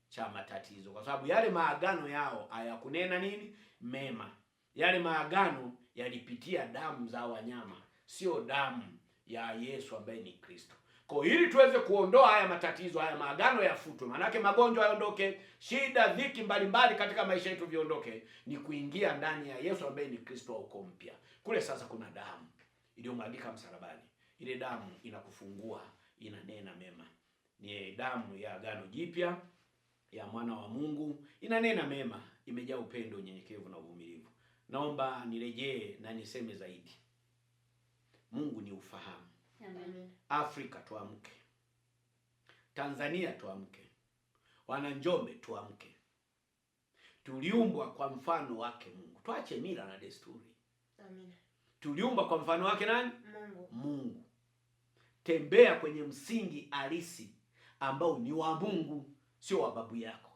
cha matatizo. Kwa sababu yale maagano yao hayakunena nini? Mema. Yale maagano yalipitia damu za wanyama, sio damu ya Yesu ambaye ni Kristo. Kwa ili tuweze kuondoa haya matatizo, haya maagano yafutwe, manake magonjwa yaondoke, shida, dhiki mbalimbali katika maisha yetu viondoke, ni kuingia ndani ya Yesu ambaye ni Kristo wa ukoo mpya. Kule sasa kuna damu iliyomwagika msalabani. Ile damu inakufungua, inanena mema. Ni damu ya agano jipya ya mwana wa Mungu, inanena mema, imejaa upendo, unyenyekevu na uvumilivu. Naomba nirejee na niseme zaidi. Mungu ni ufahamu. Amen. Afrika tuamke. Tanzania tuamke. Wana Njombe tuamke. Tuliumbwa kwa mfano wake Mungu. Tuache mila na desturi. Amen. Tuliumbwa kwa mfano wake nani? Mungu. Tembea kwenye msingi halisi ambao ni wa Mungu, sio wa babu yako.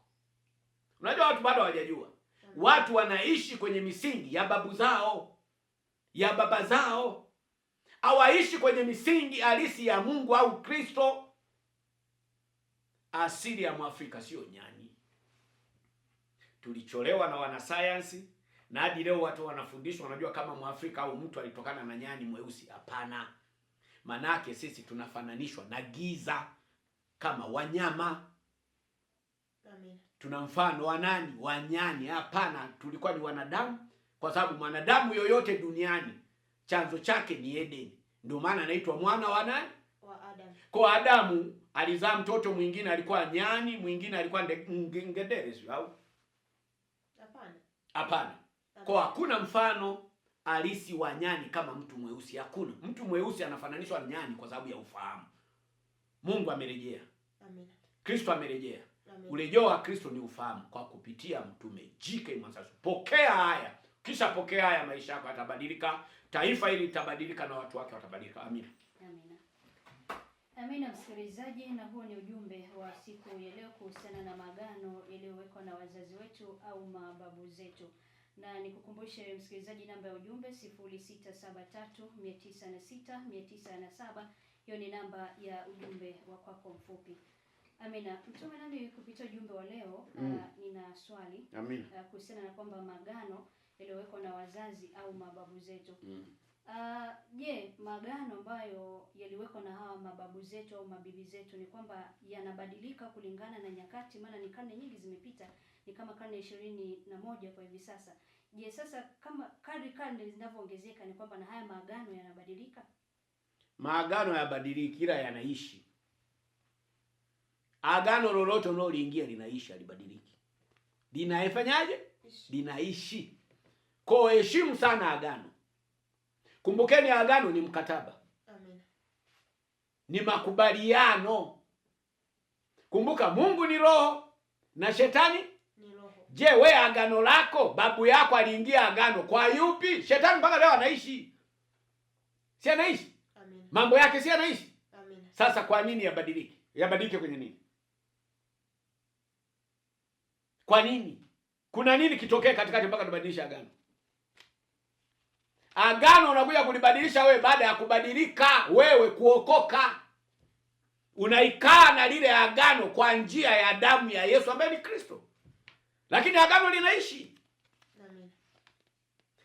Unajua watu bado hawajajua. Watu wanaishi kwenye misingi ya babu zao, ya baba zao. Hawaishi kwenye misingi halisi ya Mungu au Kristo. Asili ya Mwafrika sio nyani. Tulicholewa na wanasayansi na hadi leo watu wanafundishwa wanajua kama Mwafrika au mtu alitokana na nyani mweusi. Hapana. Manake sisi tunafananishwa na giza kama wanyama. Amen. Tuna mfano wa nani? Wa nyani. Hapana, tulikuwa ni wanadamu, kwa sababu mwanadamu yoyote duniani chanzo chake ni Edeni. Ndio maana anaitwa mwana wa nani? Wa Adam. Kwa Adamu alizaa mtoto mwingine alikuwa nyani, mwingine alikuwa ngedere, sio au? Hapana. Kwa hakuna mfano halisi wa nyani kama mtu mweusi. Hakuna. Mtu mweusi anafananishwa na nyani kwa sababu ya ufahamu. Mungu amerejea. Amen. Kristo amerejea. Amen. Urejeo wa Kristo ni ufahamu kwa kupitia mtume G.K. Mwansasu. Pokea haya. Kisha pokea haya, maisha yako yatabadilika, taifa hili litabadilika na watu wake watabadilika. Amina. Amina. Amina msikilizaji, na huo ni ujumbe wa siku ya leo kuhusiana na maagano yaliyowekwa na wazazi wetu au mababu zetu. Na nikukumbushe msikilizaji, namba ya ujumbe 0673906907. Hiyo ni namba ya ujumbe wa kwako mfupi. Amina. Mtume nami kupitia ujumbe wa leo nina swali. Amina. Kuhusiana na kwamba maagano yaliyowekwa na wazazi au mababu zetu. Maagano ambayo yaliwekwa na hawa mababu zetu au mabibi zetu ni kwamba yanabadilika kulingana na nyakati, maana ni karne nyingi zimepita, ni kama karne 21 kwa hivi sasa. Sasa kama karne zinavyoongezeka ni kwamba na haya maagano yanabadilika? Maagano hayabadiliki, ila yanaishi. Agano lolote unaloingia linaisha, libadiliki. Linafanyaje? Linaishi. Kwa heshimu sana agano. Kumbukeni agano ni mkataba. Amen. Ni makubaliano. Kumbuka Mungu ni roho na shetani ni roho. Je, we agano lako, babu yako aliingia agano kwa yupi? Shetani mpaka leo anaishi. Si anaishi? Amen. Mambo yake si anaishi? Amen. Sasa kwa nini yabadilike? Yabadilike kwenye nini? Kwa nini? Kuna nini kitokee katikati mpaka tubadilishe agano? Agano unakuja kulibadilisha wewe baada ya kubadilika wewe, kuokoka. unaikana lile agano kwa njia ya damu ya Yesu ambaye ni Kristo. Lakini agano linaishi. Amen.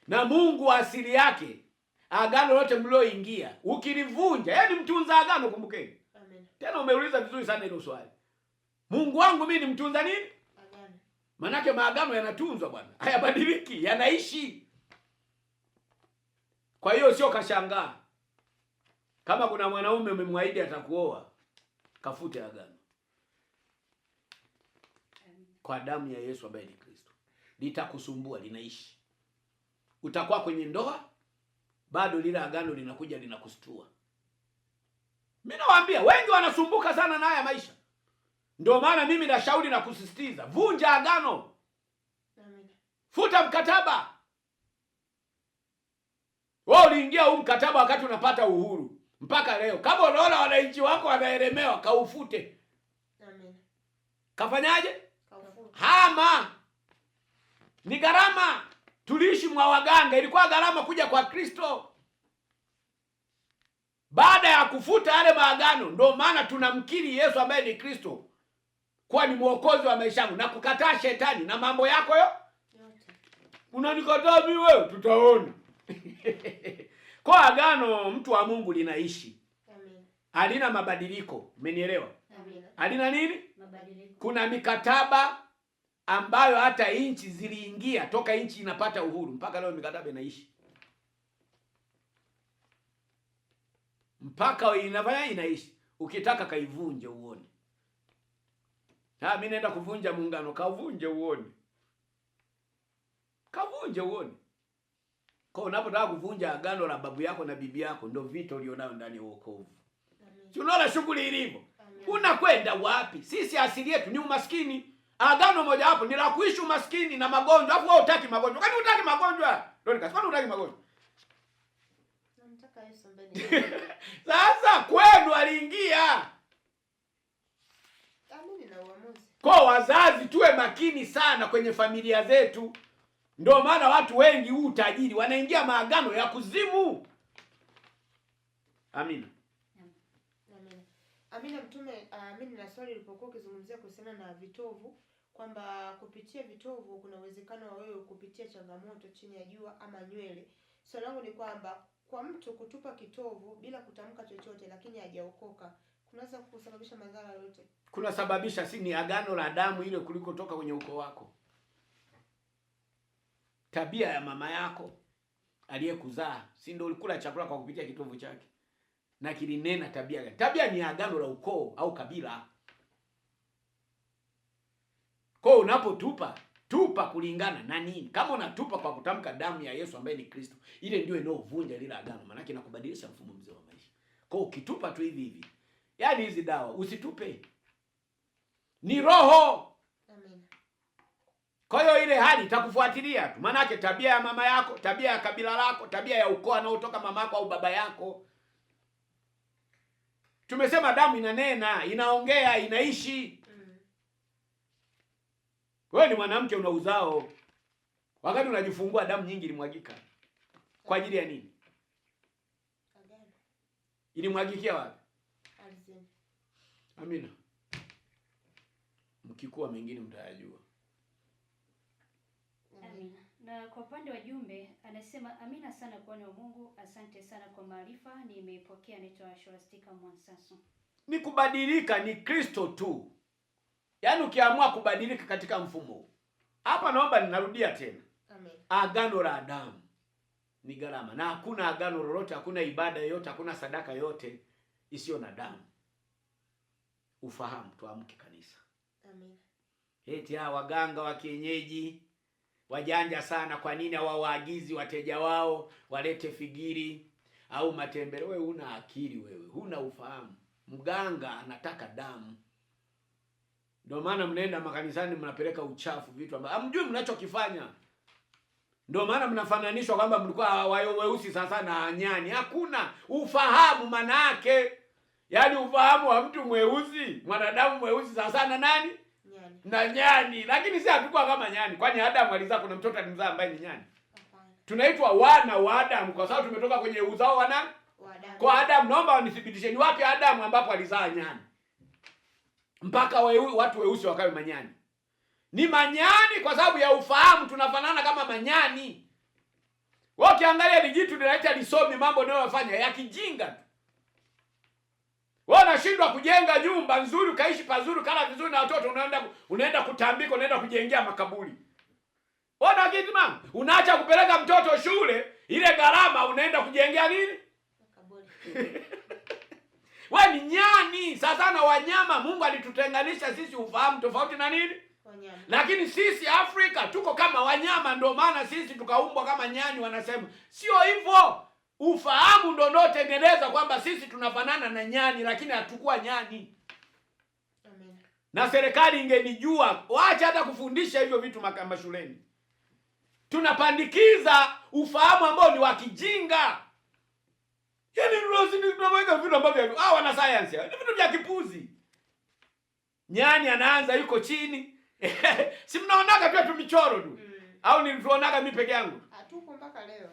Na Mungu asili yake, agano lote mlioingia ukilivunja, yaani mtunza agano, kumbukeni. Amen. Tena umeuliza vizuri sana hilo swali. Mungu wangu mimi ni mtunza nini? Agano. Manake maagano yanatunzwa bwana. Hayabadiliki, yanaishi. Kwa hiyo sio kashangaa kama kuna mwanaume umemwahidi atakuoa, kafute agano kwa damu ya Yesu ambaye ni Kristo. Litakusumbua, linaishi. Utakuwa kwenye ndoa, bado lile agano linakuja linakustua. Mimi nawaambia wengi wanasumbuka sana na haya maisha. Ndio maana mimi nashauri na kusisitiza, vunja agano. Amen. Futa mkataba. Wewe uliingia huu mkataba wakati unapata uhuru. Mpaka leo kama unaona wananchi wako wanaelemewa, kaufute. Amen. Kafanyaje? Kaufute. Hama. Ni gharama. Tuliishi mwa waganga, ilikuwa gharama kuja kwa Kristo. Baada ya kufuta yale maagano, ndio maana tunamkiri Yesu ambaye ni Kristo kuwa ni mwokozi wa maisha yangu na kukataa shetani na mambo yako yote. Unanikataa mimi wewe, tutaona. Kwa agano mtu wa Mungu linaishi. Amen. Halina mabadiliko. Umenielewa? Amen. Halina nini? Mabadiliko. Kuna mikataba ambayo hata nchi ziliingia toka nchi inapata uhuru mpaka leo mikataba inaishi. Mpaka inaishi. Ukitaka kaivunje uone. Mimi naenda kuvunja muungano, kavunje uone. Kavunje uone. Kwa unapotaka kuvunja agano la babu yako na bibi yako, ndio vita ulionao ndani ya wokovu. Si unaona shughuli ilivyo? Unakwenda wapi? Sisi asili yetu ni umaskini. Agano moja hapo ni la kuishi umaskini na magonjwa. Alafu wewe hutaki magonjwa. Kwani hutaki magonjwa? Ndio nikasema hutaki magonjwa. Namtaka Yesu mbele. Sasa kwenu aliingia. Amen na uamuzi. Kwa wazazi tuwe makini sana kwenye familia zetu. Ndio maana watu wengi huu utajiri wanaingia maagano ya kuzimu. Amina. Amina. Amina mtume, mimi na swali ulipokuwa ukizungumzia kuhusiana na vitovu kwamba kupitia vitovu kuna uwezekano wa wewe kupitia changamoto chini ya jua ama nywele. Swali langu ni kwamba kwa mtu kutupa kitovu bila kutamka chochote lakini hajaokoka, kunaweza kusababisha madhara yote? Kuna sababisha, si ni agano la damu ile kuliko toka kwenye ukoo wako. Tabia ya mama yako aliyekuzaa, si ndio ulikula chakula kwa kupitia kitovu chake? Na kilinena tabia gani? Tabia ni agano la ukoo au kabila. Kwa unapotupa, tupa kulingana na nini? Kama unatupa kwa kutamka damu ya Yesu ambaye ni Kristo, ile ndio inayovunja lile agano, maana yake inakubadilisha mfumo mzima wa maisha. Kwa ukitupa tu hivi, yaani hizi dawa usitupe. Ni roho. Amen. Kwa hiyo ile hali itakufuatilia tu. Maana yake tabia ya mama yako, tabia ya kabila lako, tabia ya ukoo anaotoka mama yako au baba yako. Tumesema damu inanena, inaongea, inaishi. Wewe ni mwanamke una uzao. Wakati unajifungua damu nyingi ilimwagika. Kwa ajili ya nini? Agano. Ilimwagikia wapi? Ardhini. Amina. Mkikuwa mengine mtayajua. Amina. Na kwa upande wa jumbe anasema amina sana kwa neno Mungu, asante sana kwa maarifa, nimeipokea. Naitwa Sholastika Mwansaso. Ni kubadilika ni Kristo tu. Yaani ukiamua kubadilika katika mfumo. Hapa naomba ninarudia tena. Amen. Agano la damu ni gharama. Na hakuna agano lolote, hakuna ibada yoyote, hakuna sadaka yote isiyo na damu. Ufahamu, tuamke kanisa. Amen. Eti waganga wa kienyeji wajanja sana, kwa nini hawaagizi wateja wao walete figiri au matembele? Wewe huna akili, wewe huna ufahamu. Mganga anataka damu. Ndio maana mnaenda makanisani mnapeleka uchafu, vitu ambavyo hamjui mnachokifanya. Ndio maana mnafananishwa kwamba mlikuwa weusi sasa na nyani. Hakuna ufahamu manake. Yaani ufahamu wa mtu mweusi, mwanadamu mweusi sasa na nani? Nyani. Na nyani. Lakini si hatukuwa kama nyani. Kwani Adamu alizaa, kuna mtoto alimzaa ambaye ni nyani? Hapana. Tunaitwa wana wa Adamu kwa sababu tumetoka kwenye uzao wa nani? Wa Adamu. Kwa Adamu, naomba wanithibitishe ni wapi Adamu ambapo alizaa nyani? mpaka watu weusi wakawe manyani. Ni manyani kwa sababu ya ufahamu, tunafanana kama manyani. Wewe ukiangalia ni jitu linaita lisomi mambo unayofanya ya kijinga tu. Wewe unashindwa kujenga nyumba nzuri, ukaishi pazuri, kala vizuri na watoto, unaenda kutambika, unaenda kujengea makaburi. Ona kitu mama, unaacha kupeleka mtoto shule, ile gharama unaenda kujengea nini? Makaburi. Wewe ni nyani. Sasa na wanyama Mungu alitutenganisha sisi ufahamu tofauti na nini? Wanyama. Lakini sisi Afrika tuko kama wanyama, ndio maana sisi tukaumbwa kama nyani wanasema. Sio hivyo. Ufahamu ndio unaotengeneza kwamba sisi tunafanana na nyani, lakini hatakuwa nyani. Amen. Na serikali ingenijua, waacha hata kufundisha hivyo vitu mashuleni. Tunapandikiza ufahamu ambao ni wa kijinga. Yaani tunaweka vitu ambavyo wana science. Ni vitu vya kipuzi. Nyani anaanza yuko chini. Si mnaonaga tu michoro tu. Au nilituonaga mimi peke yangu? Hatuko mpaka leo.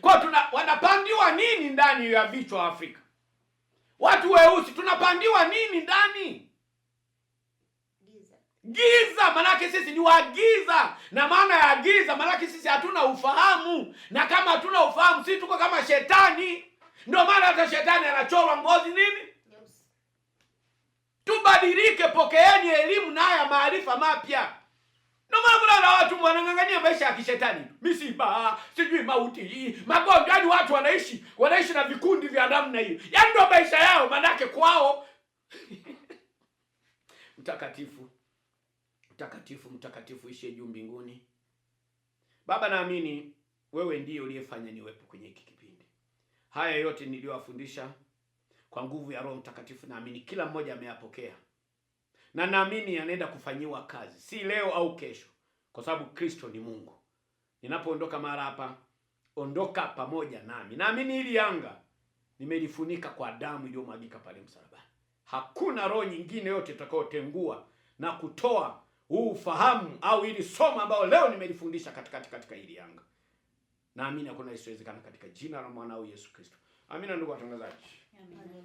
Kwa wanapandiwa nini ndani ya vichwa Afrika? Watu weusi tunapandiwa nini ndani? Giza, manake sisi ni wagiza. Na maana ya giza, manake sisi hatuna ufahamu. Na kama hatuna ufahamu, sisi tuko kama shetani. Ndio maana hata shetani anachorwa ngozi nini? Yes. Tubadilike, pokeeni elimu na haya maarifa mapya. Ndio maana kuna watu wanang'ang'ania maisha ya kishetani. Misiba, sijui mauti, magonjwa, yaani watu wanaishi na vikundi vya namna hiyo. Yaani ndio maisha yao, manake kwao. Mtakatifu. Mtakatifu, mtakatifu ishiye juu mbinguni. Baba, naamini wewe ndiye uliyefanya niwepo kwenye hiki kipindi. Haya yote niliyowafundisha kwa nguvu ya Roho Mtakatifu, naamini kila mmoja ameyapokea. Na naamini yanaenda kufanyiwa kazi, si leo au kesho, kwa sababu Kristo ni Mungu. Ninapoondoka mahali hapa, ondoka pamoja nami. Naamini hili anga nimelifunika kwa damu iliyomwagika pale msalabani. Hakuna roho nyingine yote itakayotengua na kutoa huu ufahamu au hili somo ambao leo nimelifundisha katika hili anga. Naamini hakuna isiwezekana katika jina la mwanao Yesu Kristo. Amina ndugu watangazaji. Amina.